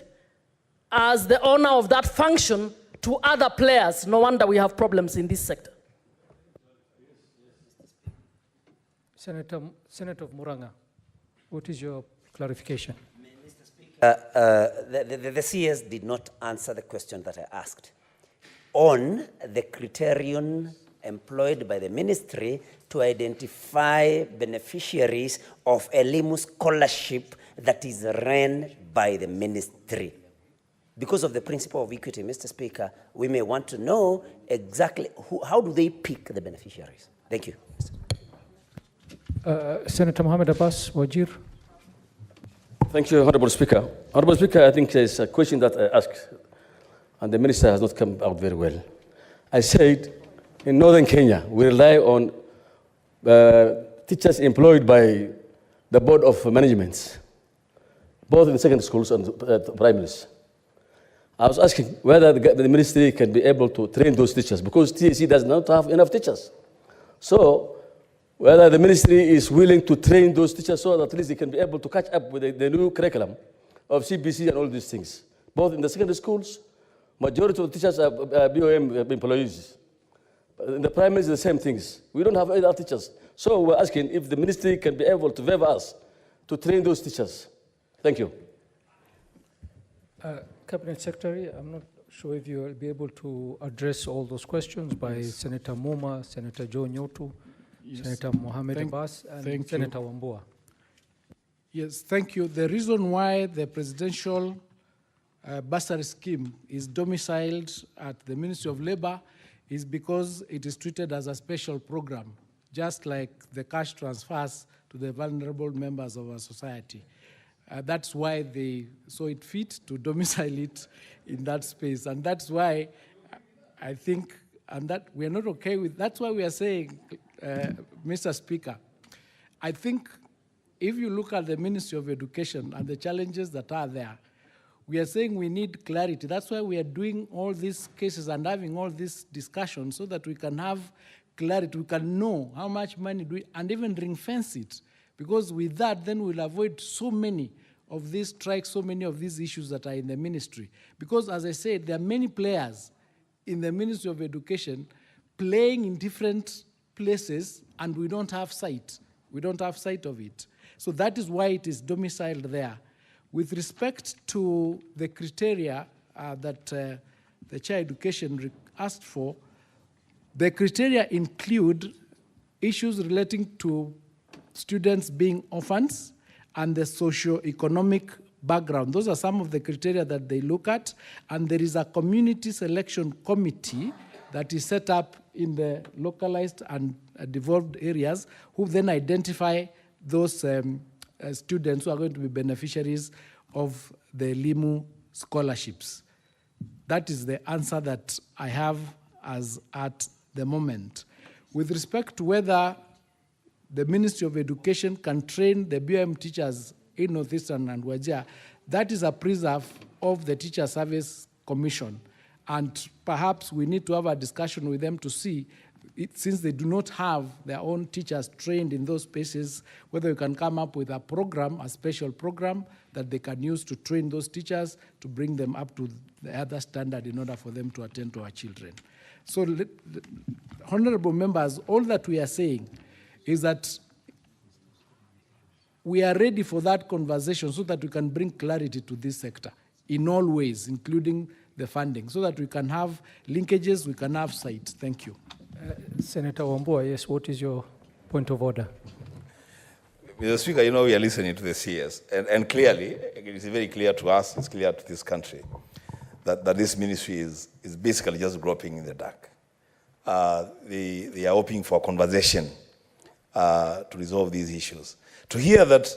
as the owner of that function to other players. No wonder we have problems in this sector. Senator Muranga, what is your clarification? The CS did not answer the question that I asked on the criterion employed by the ministry to identify beneficiaries of a LIMU scholarship that is run by the ministry. Because of the principle of equity, Mr. Speaker, we may want to know exactly how do they pick the beneficiaries. Thank you. Senator Mohammed Abbas, Wajir. Thank you, Honorable Speaker. Honorable Speaker, I think there's a question that I asked, and the minister has not come out very well. I said, in northern Kenya, we rely on teachers employed by the Board of Management, both in secondary schools and primaries. I was asking whether the ministry can be able to train those teachers, because TSC does not have enough teachers. So, whether the ministry is willing to train those teachers so that at least they can be able to catch up with the new curriculum of CBC and all these things. Both in the secondary schools, majority of the teachers are BOM employees. In the primaries, the same things. We don't have other teachers. So we're asking if the ministry can be able to favor us to train those teachers. Thank you. Cabinet Secretary, I'm not sure if you will be able to address all those questions by Senator Muma, Senator Joe Nyotu, Senator Mohammed Abbas, and Senator Wambua. Yes, thank you. The reason why the presidential bursary scheme is domiciled at the Ministry of Labor is because it is treated as a special program, just like the cash transfers to the vulnerable members of our society. That's why they saw it fit to domicile it in that space. And that's why I think, and that we're not okay with, that's why we are saying, Mr. Speaker, I think if you look at the Ministry of Education and the challenges that are there, we are saying we need clarity. That's why we are doing all these cases and having all these discussions so that we can have clarity, we can know how much money do we, and even ring fence it. Because with that, then we'll avoid so many of these strikes, so many of these issues that are in the ministry. Because as I said, there are many players in the Ministry of Education playing in different places, and we don't have sight. We don't have sight of it. So that is why it is domiciled there. With respect to the criteria that the Chair Education asked for, the criteria include issues relating to students being orphans and the socio-economic background. Those are some of the criteria that they look at, and there is a community selection committee that is set up in the localized and devolved areas who then identify those students who are going to be beneficiaries of the LIMU scholarships. That is the answer that I have as at the moment. With respect to whether the Ministry of Education can train the BOM teachers in Northeastern and Wajir. That is a preserve of the Teacher Service Commission. And perhaps we need to have a discussion with them to see, since they do not have their own teachers trained in those spaces, whether we can come up with a program, a special program that they can use to train those teachers to bring them up to the other standard in order for them to attend to our children. So, honorable members, all that we are saying is that we are ready for that conversation so that we can bring clarity to this sector in all ways, including the funding, so that we can have linkages, we can have sites. Thank you. Senator Wambua, yes, what is your point of order? Mr. Speaker, you know we are listening to the CS, and clearly, it's very clear to us, it's clear to this country, that this ministry is basically just groping in the dark. They are hoping for a conversation to resolve these issues. To hear that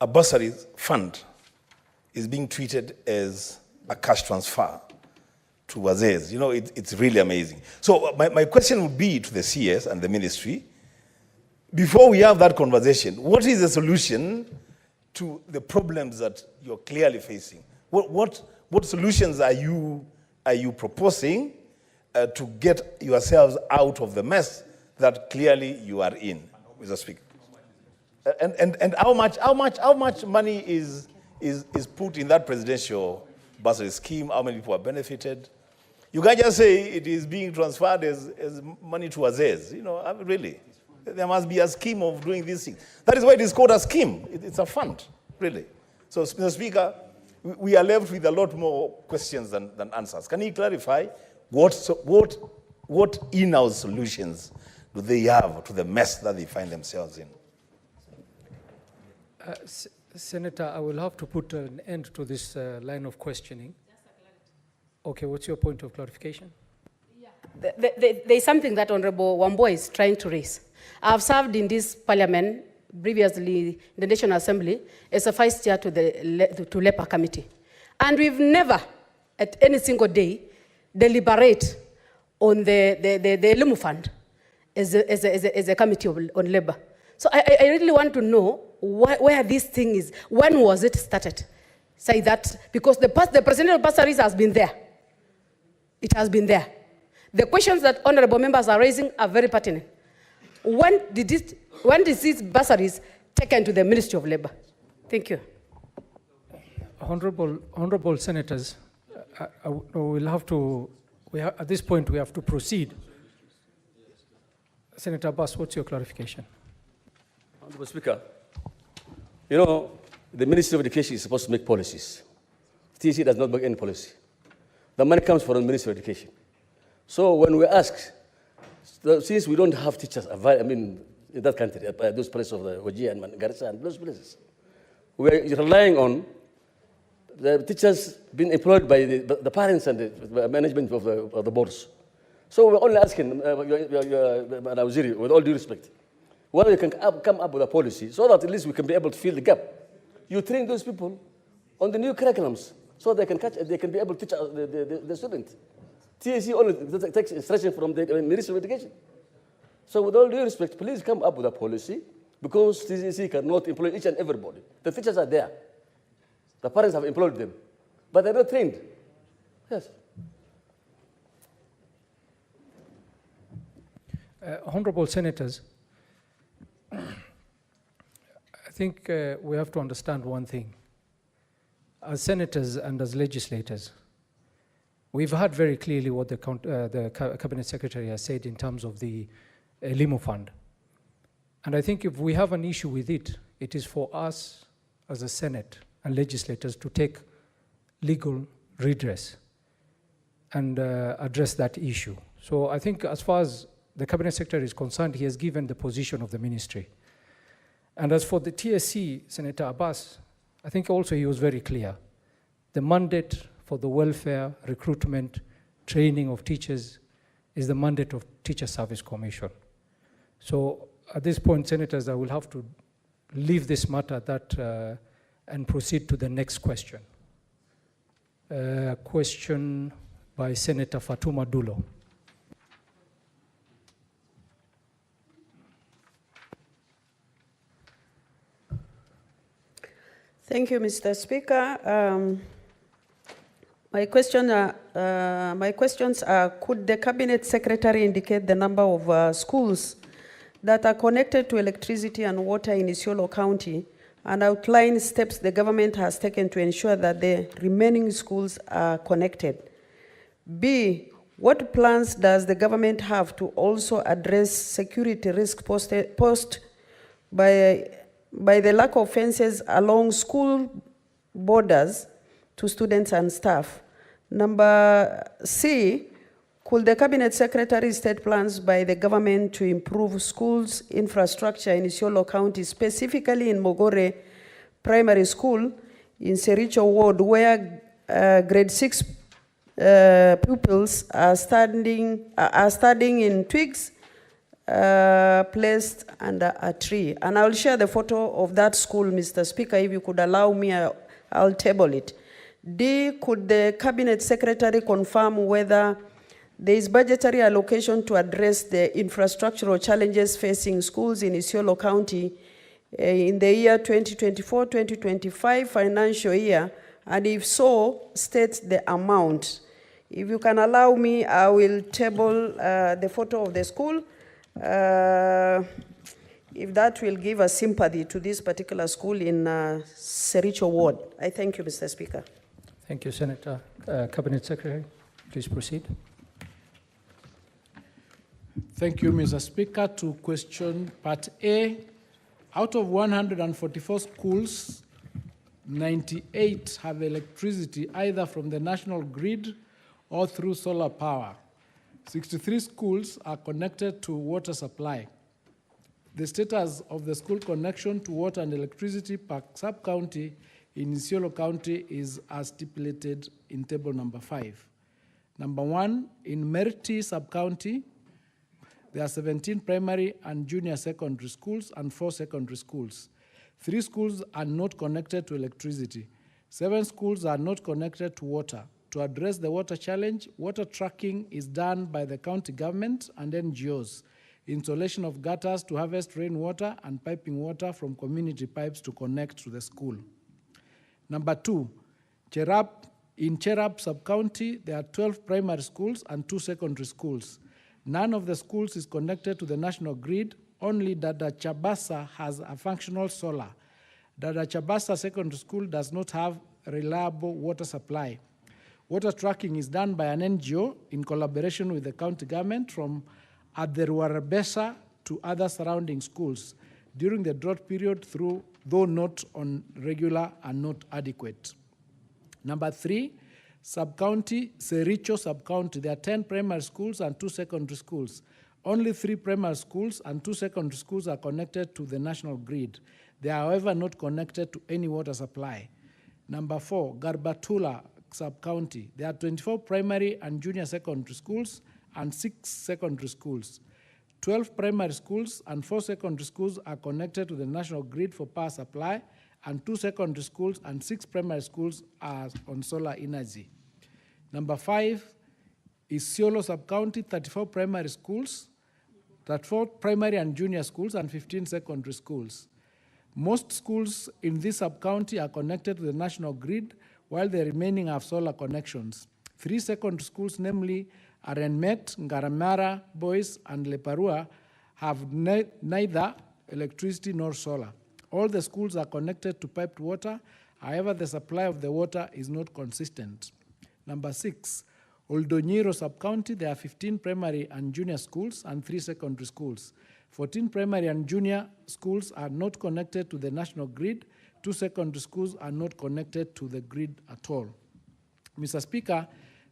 a bursary fund is being treated as a cash transfer to Wazes, you know, it's really amazing. So my question would be to the CS and the ministry, before we have that conversation, what is the solution to the problems that you're clearly facing? What solutions are you proposing to get yourselves out of the mess that clearly you are in, Mr. Speaker? And how much money is put in that presidential bursary scheme? How many people are benefited? You can't just say it is being transferred as money to Wazes. You know, really. There must be a scheme of doing these things. That is why it is called a scheme. It's a fund, really. So, Mr. Speaker, we are left with a lot more questions than answers. Can you clarify what in-house solutions do they have to the mess that they find themselves in? Senator, I will have to put an end to this line of questioning. Okay, what's your point of clarification? There's something that Honorable Wambua is trying to raise. I've served in this parliament, previously in the National Assembly, as a vice chair to the LEPA committee. And we've never, at any single day, deliberate on the Limu Fund as a committee on labor. So I really want to know where this thing is. When was it started? Say that, because the presidential bursaries has been there. It has been there. The questions that honorable members are raising are very pertinent. When did these bursaries taken to the Ministry of Labor? Thank you. Honorable senators, we'll have to, at this point we have to proceed. Senator Abbas, what's your clarification? Honorable Speaker, you know, the Ministry of Education is supposed to make policies. TC does not make any policy. The money comes from the Ministry of Education. So when we ask, since we don't have teachers, in that country, those places of the Wajir and Garissa and those places, we are relying on the teachers being employed by the parents and the management of the boards. So we're only asking, Madam Waziri, with all due respect, whether you can come up with a policy so that at least we can be able to fill the gap. You train those people on the new curriculums so they can be able to teach the students. TAC only takes instruction from the Ministry of Education. So with all due respect, please come up with a policy, because TAC cannot employ each and everybody. The teachers are there. The parents have employed them, but they're not trained. Yes. Honorable senators, I think we have to understand one thing. As senators and as legislators, we've heard very clearly what the Cabinet Secretary has said in terms of the Limu Fund. And I think if we have an issue with it, it is for us as a Senate and legislators to take legal redress and address that issue. So I think as far as the Cabinet Secretary is concerned, he has given the position of the ministry. And as for the TSC, Senator Abbas, I think also he was very clear. The mandate for the welfare, recruitment, training of teachers is the mandate of Teacher Service Commission. So at this point, senators, I will have to leave this matter and proceed to the next question. Question by Senator Fatuma Dulo. Thank you, Mr. Speaker. My questions are, could the Cabinet Secretary indicate the number of schools that are connected to electricity and water in Isiolo County and outline steps the government has taken to ensure that the remaining schools are connected? B, what plans does the government have to also address security risk posed by the lack of fences along school borders to students and staff? Number C, could the Cabinet Secretary state plans by the government to improve schools infrastructure in Isiolo County, specifically in Mogore Primary School in Sericho Ward, where grade 6 pupils are studying in twigs placed under a tree? And I'll share the photo of that school, Mr. Speaker, if you could allow me, I'll table it. D, could the Cabinet Secretary confirm whether there is budgetary allocation to address the infrastructural challenges facing schools in Isiolo County in the year 2024-2025 financial year? And if so, state the amount. If you can allow me, I will table the photo of the school. If that will give a sympathy to this particular school in Sericho Ward. I thank you, Mr. Speaker. Thank you, Senator. Cabinet Secretary, please proceed. Thank you, Mr. Speaker. To question part A, out of 144 schools, 98 have electricity either from the national grid or through solar power. 63 schools are connected to water supply. The status of the school connection to water and electricity per sub-county in Isiolo County is as stipulated in table number 5. Number 1, in Meriti sub-county, there are 17 primary and junior secondary schools and 4 secondary schools. 3 schools are not connected to electricity. 7 schools are not connected to water. To address the water challenge, water tracking is done by the county government and NGOs. Installation of gutters to harvest rainwater and piping water from community pipes to connect to the school. Number 2, in Cherab sub-county, there are 12 primary schools and 2 secondary schools. None of the schools is connected to the national grid. Only Dada Chabasa has a functional solar. Dada Chabasa Secondary School does not have reliable water supply. Water tracking is done by an NGO in collaboration with the county government from Aderwarabesa to other surrounding schools during the drought period, though not on regular and not adequate. Number 3, sub-county, Sericho sub-county, there are 10 primary schools and 2 secondary schools. Only 3 primary schools and 2 secondary schools are connected to the national grid. They are, however, not connected to any water supply. Number 4, Garbatula sub-county, there are 24 primary and junior secondary schools and 6 secondary schools. 12 primary schools and 4 secondary schools are connected to the national grid for power supply, and 2 secondary schools and 6 primary schools are on solar energy. Number 5 is Isiolo sub-county, 34 primary schools, 34 primary and junior schools, and 15 secondary schools. Most schools in this sub-county are connected to the national grid, while the remaining have solar connections. 3 secondary schools, namely Arenmet, Ngaramara, Boys, and Leparua, have neither electricity nor solar. All the schools are connected to piped water. However, the supply of the water is not consistent. Number 6, Oldonyiro sub-county, there are 15 primary and junior schools and 3 secondary schools. 14 primary and junior schools are not connected to the national grid. 2 secondary schools are not connected to the grid at all. Mr. Speaker,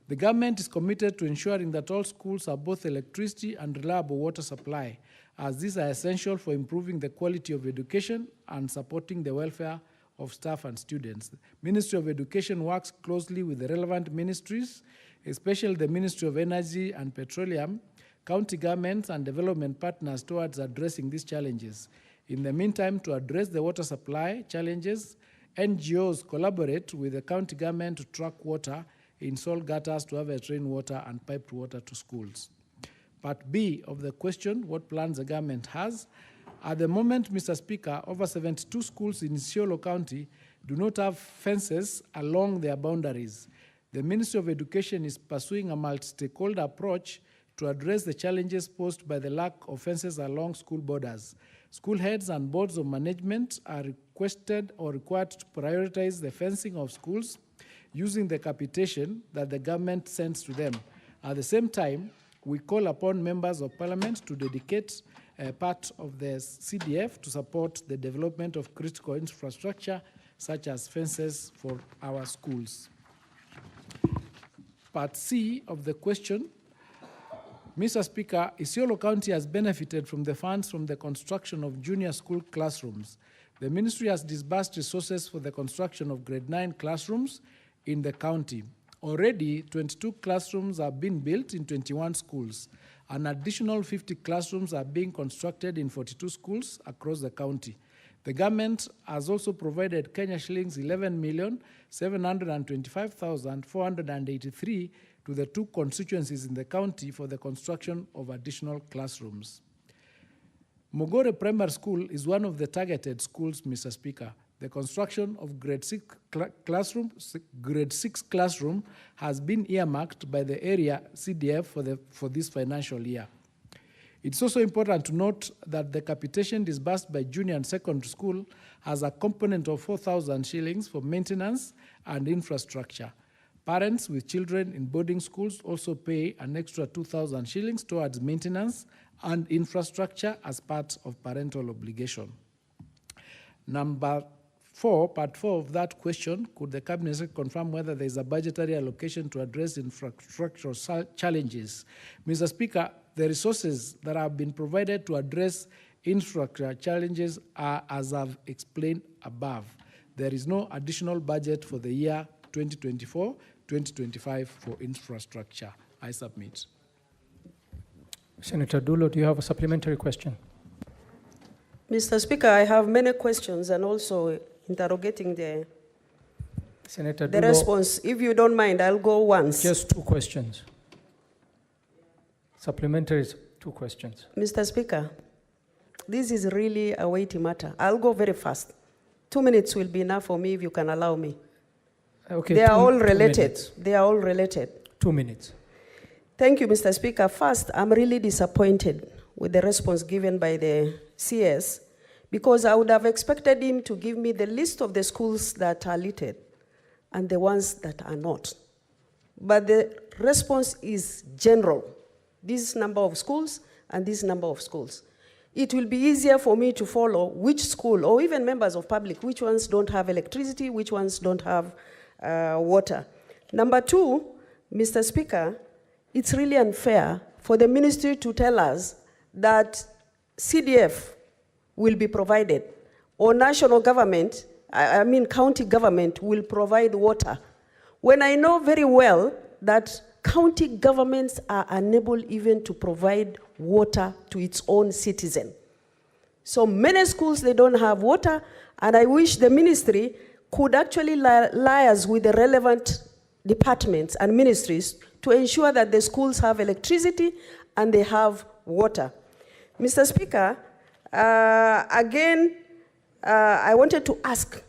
the government is committed to ensuring that all schools have both electricity and reliable water supply, as these are essential for improving the quality of education and supporting the welfare of staff and students. The Ministry of Education works closely with the relevant ministries, especially the Ministry of Energy and Petroleum, county governments, and development partners towards addressing these challenges. In the meantime, to address the water supply challenges, NGOs collaborate with the county government to track water, install gutters to harvest rainwater, and piped water to schools. Part B of the question, what plans the government has? At the moment, Mr. Speaker, over 72 schools in Isiolo County do not have fences along their boundaries. The Ministry of Education is pursuing a multi-stakeholder approach to address the challenges posed by the lack of fences along school borders. School heads and boards of management are requested or required to prioritize the fencing of schools using the capitation that the government sends to them. At the same time, we call upon members of parliament to dedicate a part of the CDF to support the development of critical infrastructure such as fences for our schools. Part C of the question, Mr. Speaker, Isiolo County has benefited from the funds from the construction of junior school classrooms. The ministry has disbursed resources for the construction of grade 9 classrooms in the county. Already, 22 classrooms have been built in 21 schools. An additional 50 classrooms are being constructed in 42 schools across the county. The government has also provided Kenya shillings 11,725,483 to the 2 constituencies in the county for the construction of additional classrooms. Mogore Primary School is one of the targeted schools, Mr. Speaker. The construction of grade 6 classroom has been earmarked by the area CDF for this financial year. It's also important to note that the capitation disbursed by junior and secondary school has a component of 4,000 shillings for maintenance and infrastructure. Parents with children in boarding schools also pay an extra 2,000 shillings towards maintenance and infrastructure as part of parental obligation. Number 4, part 4 of that question, could the Cabinet confirm whether there is a budgetary allocation to address infrastructural challenges? Mr. Speaker, the resources that have been provided to address infrastructure challenges are as I've explained above. There is no additional budget for the year 2024-2025 for infrastructure. I submit. Senator Dulo, do you have a supplementary question? Mr. Speaker, I have many questions and also interrogating the response. If you don't mind, I'll go once. Just 2 questions. Supplementary is 2 questions. Mr. Speaker, this is really a weighty matter. I'll go very fast. 2 minutes will be enough for me if you can allow me. Okay, they are all related. They are all related. 2 minutes. Thank you, Mr. Speaker. First, I'm really disappointed with the response given by the CS because I would have expected him to give me the list of the schools that are listed and the ones that are not. But the response is general. This number of schools and this number of schools. It will be easier for me to follow which school, or even members of public, which ones don't have electricity, which ones don't have water. Number 2, Mr. Speaker, it's really unfair for the ministry to tell us that CDF will be provided, or national government, I mean county government, will provide water, when I know very well that county governments are unable even to provide water to its own citizen. So many schools, they don't have water, and I wish the ministry could actually liaise with the relevant departments and ministries to ensure that the schools have electricity and they have water. Mr. Speaker, again, I wanted to ask,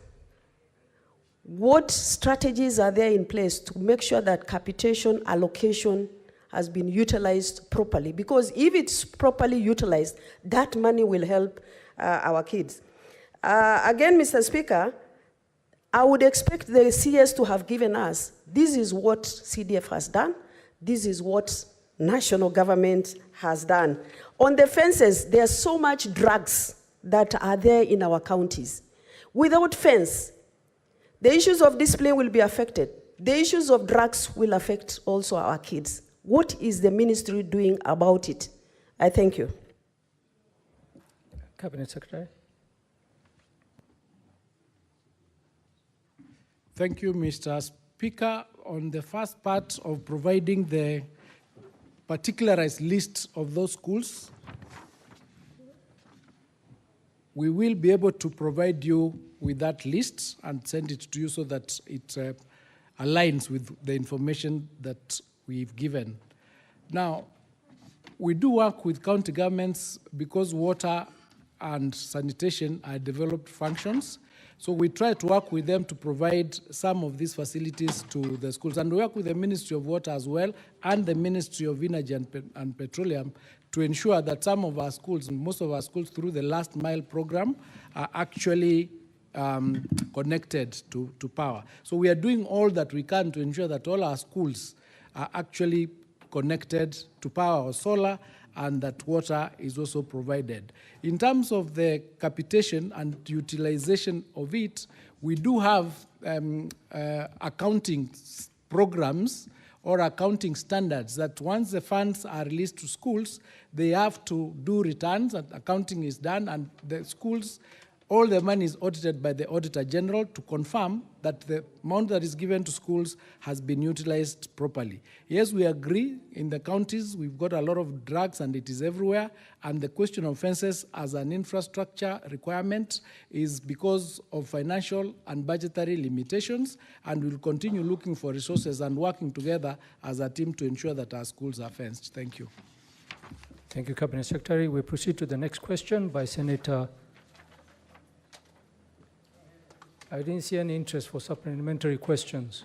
what strategies are there in place to make sure that capitation allocation has been utilized properly? Because if it's properly utilized, that money will help our kids. Again, Mr. Speaker, I would expect the CS to have given us, this is what CDF has done, this is what national government has done. On the fences, there's so much drugs that are there in our counties. Without fence, the issues of discipline will be affected. The issues of drugs will affect also our kids. What is the ministry doing about it? I thank you. Cabinet Secretary. Thank you, Mr. Speaker. On the first part of providing the particularized list of those schools, we will be able to provide you with that list and send it to you so that it aligns with the information that we've given. Now, we do work with county governments because water and sanitation are developed functions. So we try to work with them to provide some of these facilities to the schools. And we work with the Ministry of Water as well and the Ministry of Energy and Petroleum to ensure that some of our schools, most of our schools through the last mile program, are actually connected to power. So we are doing all that we can to ensure that all our schools are actually connected to power or solar, and that water is also provided. In terms of the capitation and utilization of it, we do have accounting programs or accounting standards that once the funds are released to schools, they have to do returns, and accounting is done, and the schools, all the money is audited by the Auditor General to confirm that the amount that is given to schools has been utilized properly. Yes, we agree in the counties we've got a lot of drugs and it is everywhere, and the question of fences as an infrastructure requirement is because of financial and budgetary limitations, and we'll continue looking for resources and working together as a team to ensure that our schools are fenced. Thank you. Thank you, Cabinet Secretary. We proceed to the next question by Senator. I didn't see any interest for supplementary questions.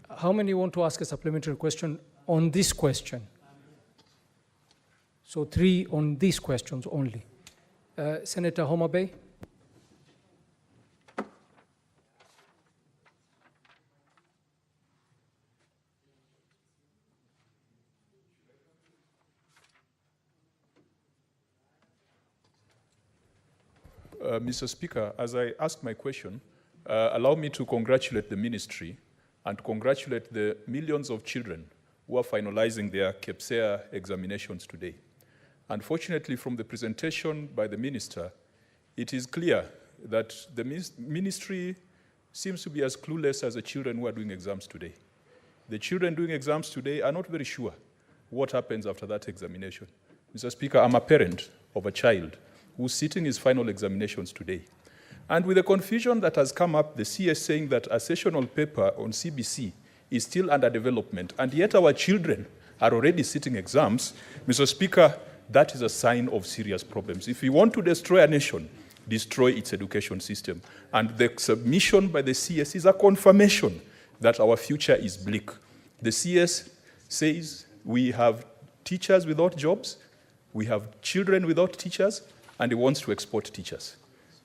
How many want to ask a supplementary question on this question? So 3 on these questions only. Senator Homa Bay. Mr. Speaker, as I ask my question, allow me to congratulate the ministry and congratulate the millions of children who are finalizing their KPSEA examinations today. Unfortunately, from the presentation by the minister, it is clear that the ministry seems to be as clueless as the children who are doing exams today. The children doing exams today are not very sure what happens after that examination. Mr. Speaker, I'm a parent of a child who's sitting his final examinations today. And with the confusion that has come up, the CS saying that a sessional paper on CBC is still under development, and yet our children are already sitting exams, Mr. Speaker, that is a sign of serious problems. If we want to destroy a nation, destroy its education system. And the submission by the CS is a confirmation that our future is bleak. The CS says we have teachers without jobs, we have children without teachers, and he wants to export teachers.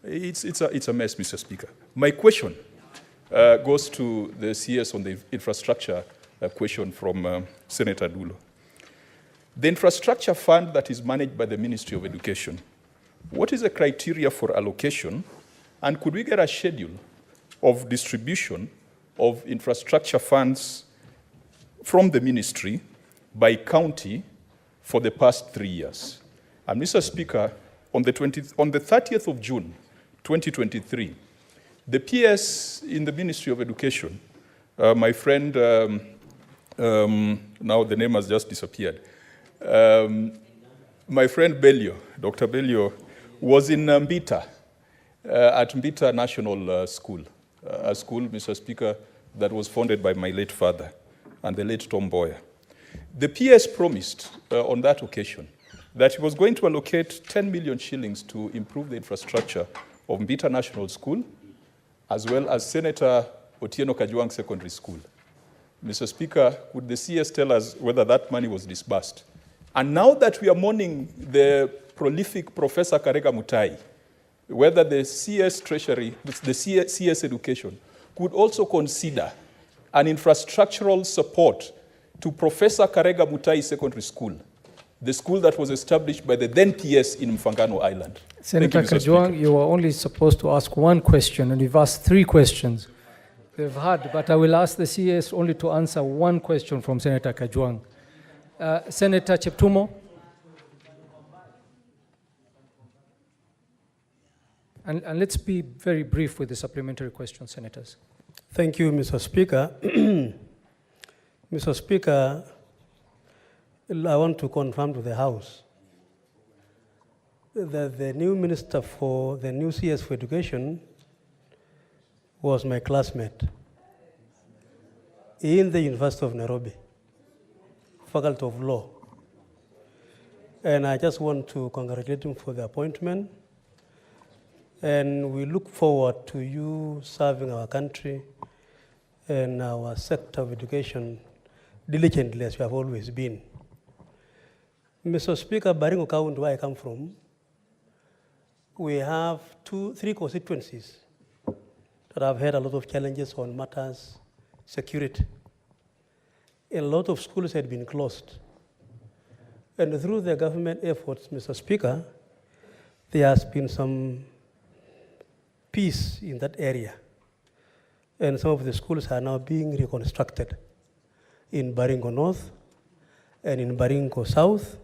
It's a mess, Mr. Speaker. My question goes to the CS on the infrastructure question from Senator Dulo. The infrastructure fund that is managed by the Ministry of Education, what is the criteria for allocation, and could we get a schedule of distribution of infrastructure funds from the ministry by county for the past 3 years? And Mr. Speaker, on the 30th of June, 2023, the PS in the Ministry of Education, my friend, now the name has just disappeared, my friend Belio, Dr. Belio, was in Mbita, at Mbita National School, a school, Mr. Speaker, that was founded by my late father and the late Tom Boyer. The PS promised on that occasion that he was going to allocate 10 million shillings to improve the infrastructure of Mbita National School, as well as Senator Otieno Kajwang Secondary School. Mr. Speaker, would the CS tell us whether that money was disbursed? And now that we are mourning the prolific Professor Karega Mutai, whether the CS Treasury, the CS Education, could also consider an infrastructural support to Professor Karega Mutai Secondary School, the school that was established by the then PS in Mfangano Island. Senator Kajwang, you were only supposed to ask one question, and you've asked 3 questions. They've had, but I will ask the CS only to answer one question from Senator Kajwang. Senator Cheptumo. And let's be very brief with the supplementary question, Senators. Thank you, Mr. Speaker. Mr. Speaker, I want to confirm to the House that the new minister for the new CS for Education was my classmate in the University of Nairobi, Faculty of Law. And I just want to congratulate him for the appointment. And we look forward to you serving our country and our sector of education diligently as you have always been. Mr. Speaker, Baringo County, where I come from, we have three constituencies that have had a lot of challenges on matters security. A lot of schools had been closed. And through the government efforts, Mr. Speaker, there has been some peace in that area. And some of the schools are now being reconstructed in Baringo North and in Baringo South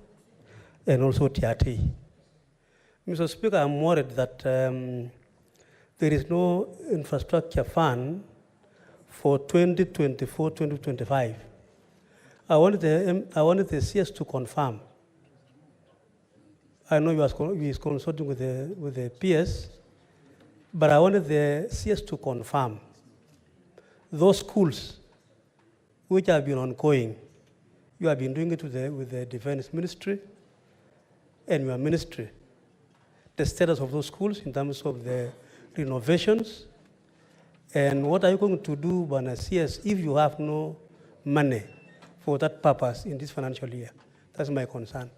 and also Tiati. Mr. Speaker, I'm worried that there is no infrastructure fund for 2024-2025. I wanted the CS to confirm. I know he is consulting with the PS, but I wanted the CS to confirm those schools which have been ongoing. You have been doing it with the Defense Ministry and your ministry. The status of those schools in terms of the renovations, and what are you going to do, Bwana CS, if you have no money for that purpose in this financial year? That's my concern.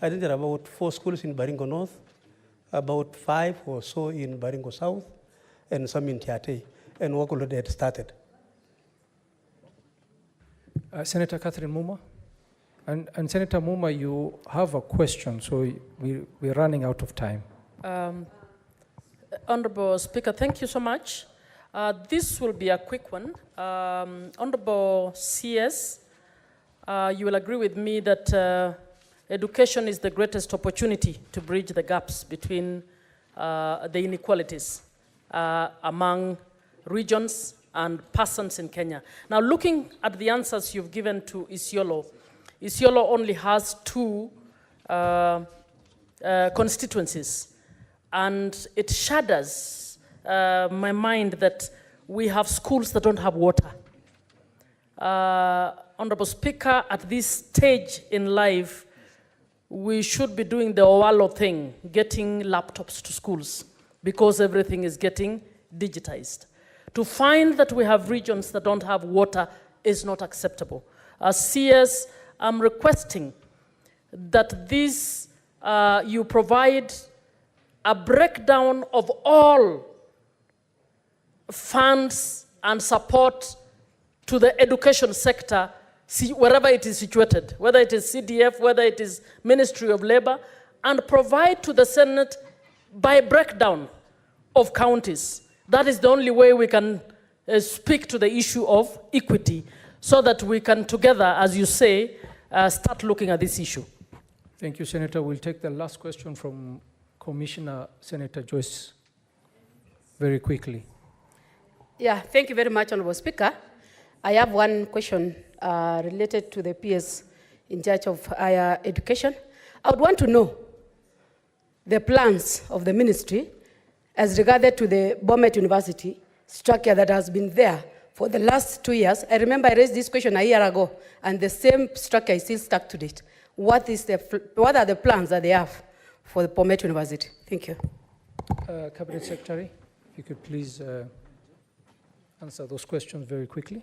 I think there are about 4 schools in Baringo North, about 5 or so in Baringo South, and some in Tiate, and work already had started. Senator Catherine Muma. And Senator Muma, you have a question, so we're running out of time. Honorable Speaker, thank you so much. This will be a quick one. Honorable CS, you will agree with me that education is the greatest opportunity to bridge the gaps between the inequalities among regions and persons in Kenya. Now, looking at the answers you've given to Isiolo, Isiolo only has 2 constituencies, and it shatters my mind that we have schools that don't have water. Honorable Speaker, at this stage in life, we should be doing the Owalo thing, getting laptops to schools, because everything is getting digitized. To find that we have regions that don't have water is not acceptable. As CS, I'm requesting that this, you provide a breakdown of all funds and support to the education sector, wherever it is situated, whether it is CDF, whether it is Ministry of Labor, and provide to the Senate by breakdown of counties. That is the only way we can speak to the issue of equity, so that we can together, as you say, start looking at this issue. Thank you, Senator. We'll take the last question from Commissioner Senator Joyce very quickly. Yeah, thank you very much, Honorable Speaker. I have one question related to the PS in charge of higher education. I would want to know the plans of the ministry as regarded to the Bomet University structure that has been there for the last 2 years. I remember I raised this question a year ago, and the same structure is still stuck to date. What are the plans that they have for the Bomet University? Thank you. Cabinet Secretary, if you could please answer those questions very quickly.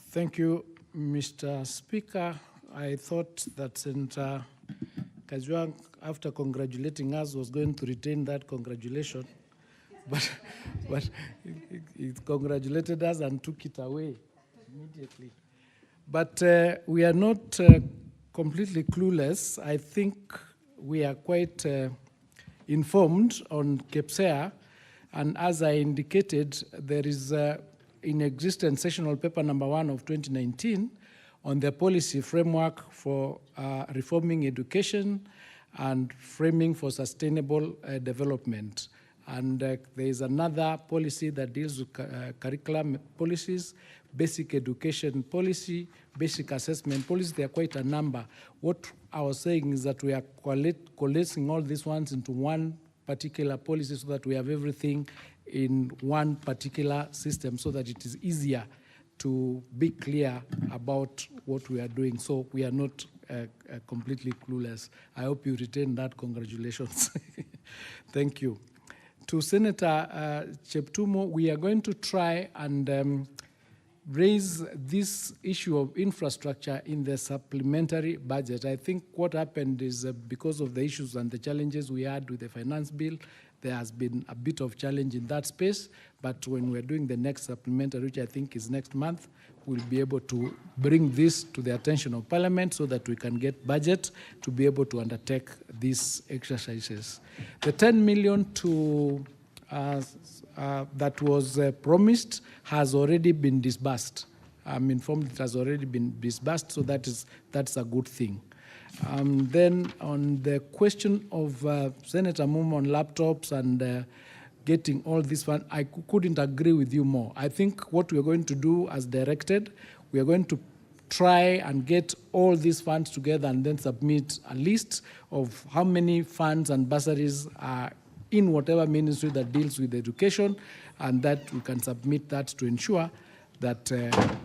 Thank you, Mr. Speaker. I thought that Senator Kajwang, after congratulating us, was going to retain that congratulation, but he congratulated us and took it away immediately. But we are not completely clueless. I think we are quite informed on KEPSEA, and as I indicated, there is in existence sessional paper number 1 of 2019 on the policy framework for reforming education and framing for sustainable development. And there is another policy that deals with curriculum policies, basic education policy, basic assessment policy. There are quite a number. What I was saying is that we are coalescing all these ones into one particular policy so that we have everything in one particular system so that it is easier to be clear about what we are doing. So we are not completely clueless. I hope you retain that. Congratulations. Thank you. To Senator Cheptumo, we are going to try and raise this issue of infrastructure in the supplementary budget. I think what happened is because of the issues and the challenges we had with the finance bill, there has been a bit of challenge in that space, but when we're doing the next supplementary, which I think is next month, we'll be able to bring this to the attention of Parliament so that we can get budget to be able to undertake these exercises. The 10 million to that was promised has already been disbursed. I'm informed it has already been disbursed, so that's a good thing. Then on the question of Senator Mumo on laptops and getting all this fund, I couldn't agree with you more. I think what we're going to do as directed, we are going to try and get all these funds together and then submit a list of how many funds and bursaries are in whatever ministry that deals with education, and that we can submit that to ensure that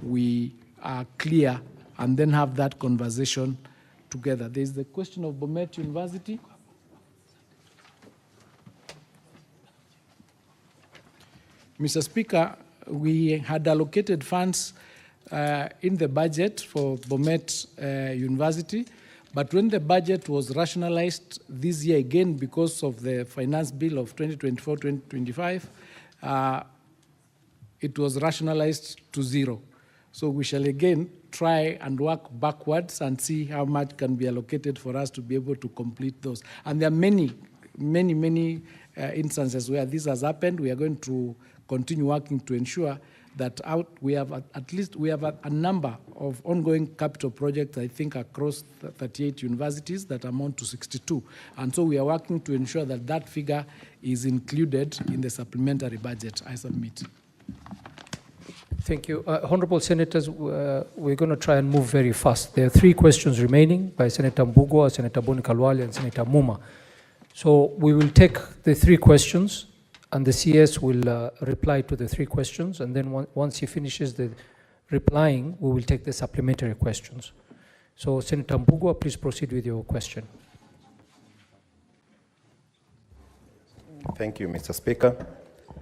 we are clear and then have that conversation together. There's the question of Bomet University. Mr. Speaker, we had allocated funds in the budget for Bomet University, but when the budget was rationalized this year again because of the finance bill of 2024-2025, it was rationalized to zero. So we shall again try and work backwards and see how much can be allocated for us to be able to complete those. And there are many instances where this has happened. We are going to continue working to ensure that we have a number of ongoing capital projects, I think, across 38 universities that amount to 62. And so we are working to ensure that that figure is included in the supplementary budget I submit. Thank you. Honorable Senators, we're going to try and move very fast. There are 3 questions remaining by Senator Mbugua, Senator Boni Kalwale, and Senator Muma. So we will take the 3 questions, and the CS will reply to the 3 questions, and then once he finishes the replying, we will take the supplementary questions. So Senator Mbugua, please proceed with your question. Thank you, Mr. Speaker.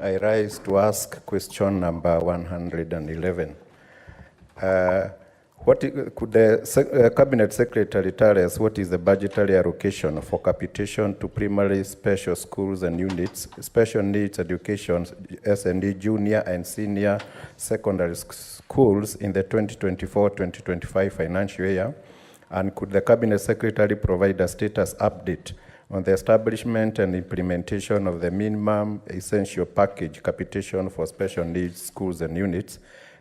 I rise to ask question number 111. Could the Cabinet Secretary tell us what is the budgetary allocation for capitation to primary special schools and units, special needs education, S&D junior and senior secondary schools in the 2024-2025 financial year? And could the Cabinet Secretary provide a status update on the establishment and implementation of the minimum essential package capitation for special needs schools and units?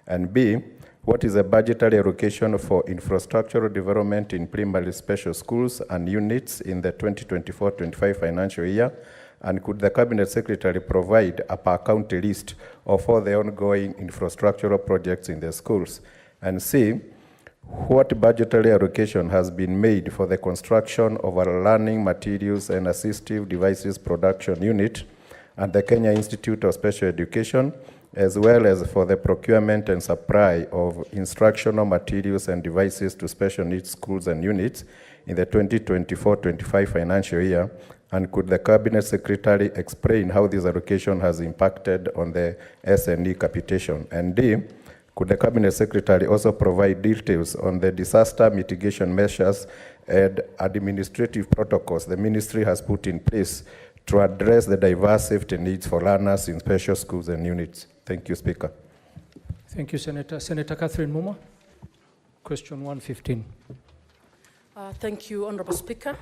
And B, what is the budgetary allocation for infrastructural development in primary special schools and units in the 2024-25 financial year? And could the Cabinet Secretary provide a per county list of all the ongoing infrastructural projects in the schools? And C, what budgetary allocation has been made for the construction of a learning materials and assistive devices production unit at the Kenya Institute of Special Education, as well as for the procurement and supply of instructional materials and devices to special needs schools and units in the 2024-25 financial year? And could the Cabinet Secretary explain how this allocation has impacted on the S&E capitation? And D, could the Cabinet Secretary also provide details on the disaster mitigation measures and administrative protocols the ministry has put in place to address the diverse safety needs for learners in special schools and units? Thank you, Speaker. Thank you, Senator. Senator Catherine Muma, question 115. Thank you, Honorable Speaker.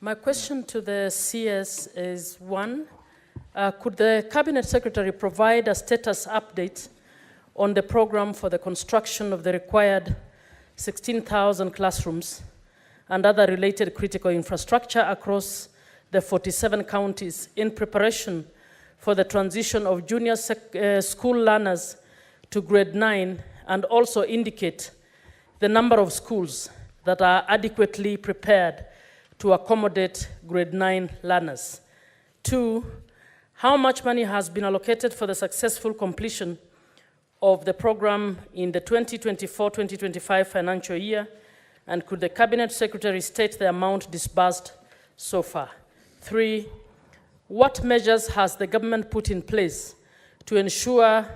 My question to the CS is 1, could the Cabinet Secretary provide a status update on the program for the construction of the required 16,000 classrooms and other related critical infrastructure across the 47 counties in preparation for the transition of junior school learners to grade 9, and also indicate the number of schools that are adequately prepared to accommodate grade 9 learners? 2, how much money has been allocated for the successful completion of the program in the 2024-2025 financial year? And could the Cabinet Secretary state the amount disbursed so far? 3, what measures has the government put in place to ensure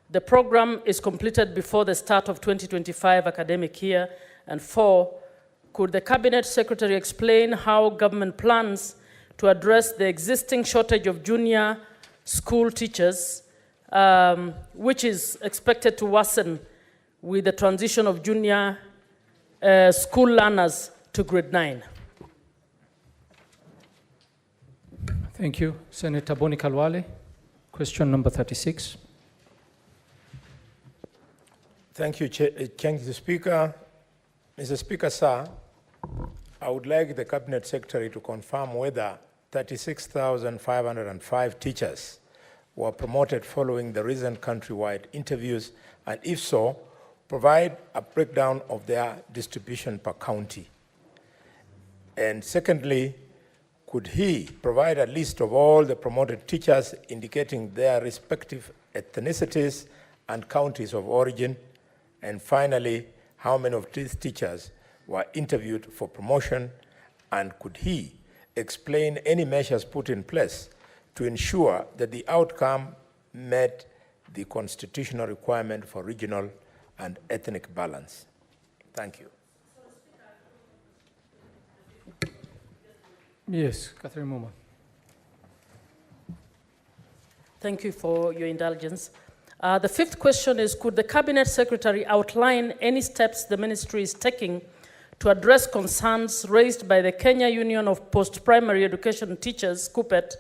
the program is completed before the start of 2025 academic year? And 4, could the Cabinet Secretary explain how government plans to address the existing shortage of junior school teachers, which is expected to worsen with the transition of junior school learners to grade 9? Thank you. Senator Boni Kalwale, question number 36. Thank you, thank you, Speaker. Mr. Speaker, sir, I would like the Cabinet Secretary to confirm whether 36,505 teachers were promoted following the recent countrywide interviews, and if so, provide a breakdown of their distribution per county. And secondly, could he provide a list of all the promoted teachers indicating their respective ethnicities and counties of origin? And finally, how many of these teachers were interviewed for promotion? And could he explain any measures put in place to ensure that the outcome met the constitutional requirement for regional and ethnic balance? Thank you. Yes, Catherine Moma. Thank you for your indulgence. The 5th question is, could the Cabinet Secretary outline any steps the ministry is taking to address concerns raised by the Kenya Union of Post-Primary Education Teachers, KUPPET,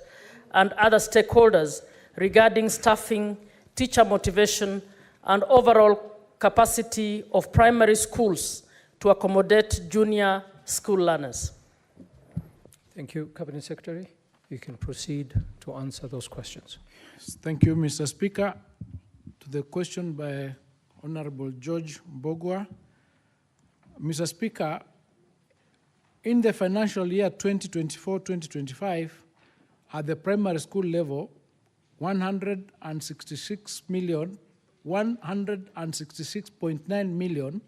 and other stakeholders regarding staffing, teacher motivation, and overall capacity of primary schools to accommodate junior school learners? Thank you, Cabinet Secretary. You can proceed to answer those questions. Thank you, Mr. Speaker. To the question by Honorable George Mbogwa. Mr. Speaker, in the financial year 2024-2025, at the primary school level, 166.9 million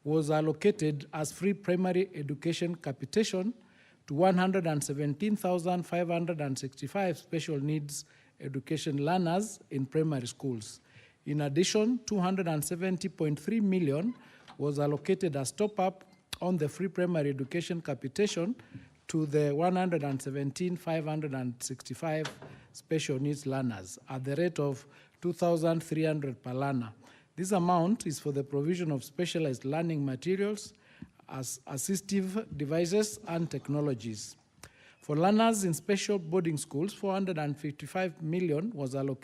was allocated as free primary education capitation to 117,565 special needs education learners in primary schools. In addition, 270.3 million was allocated as top-up on the free primary education capitation to the 117,565 special needs learners at the rate of 2,300 per learner. This amount is for the provision of specialized learning materials, as assistive devices and technologies. For learners in special boarding schools, 455 million was allocated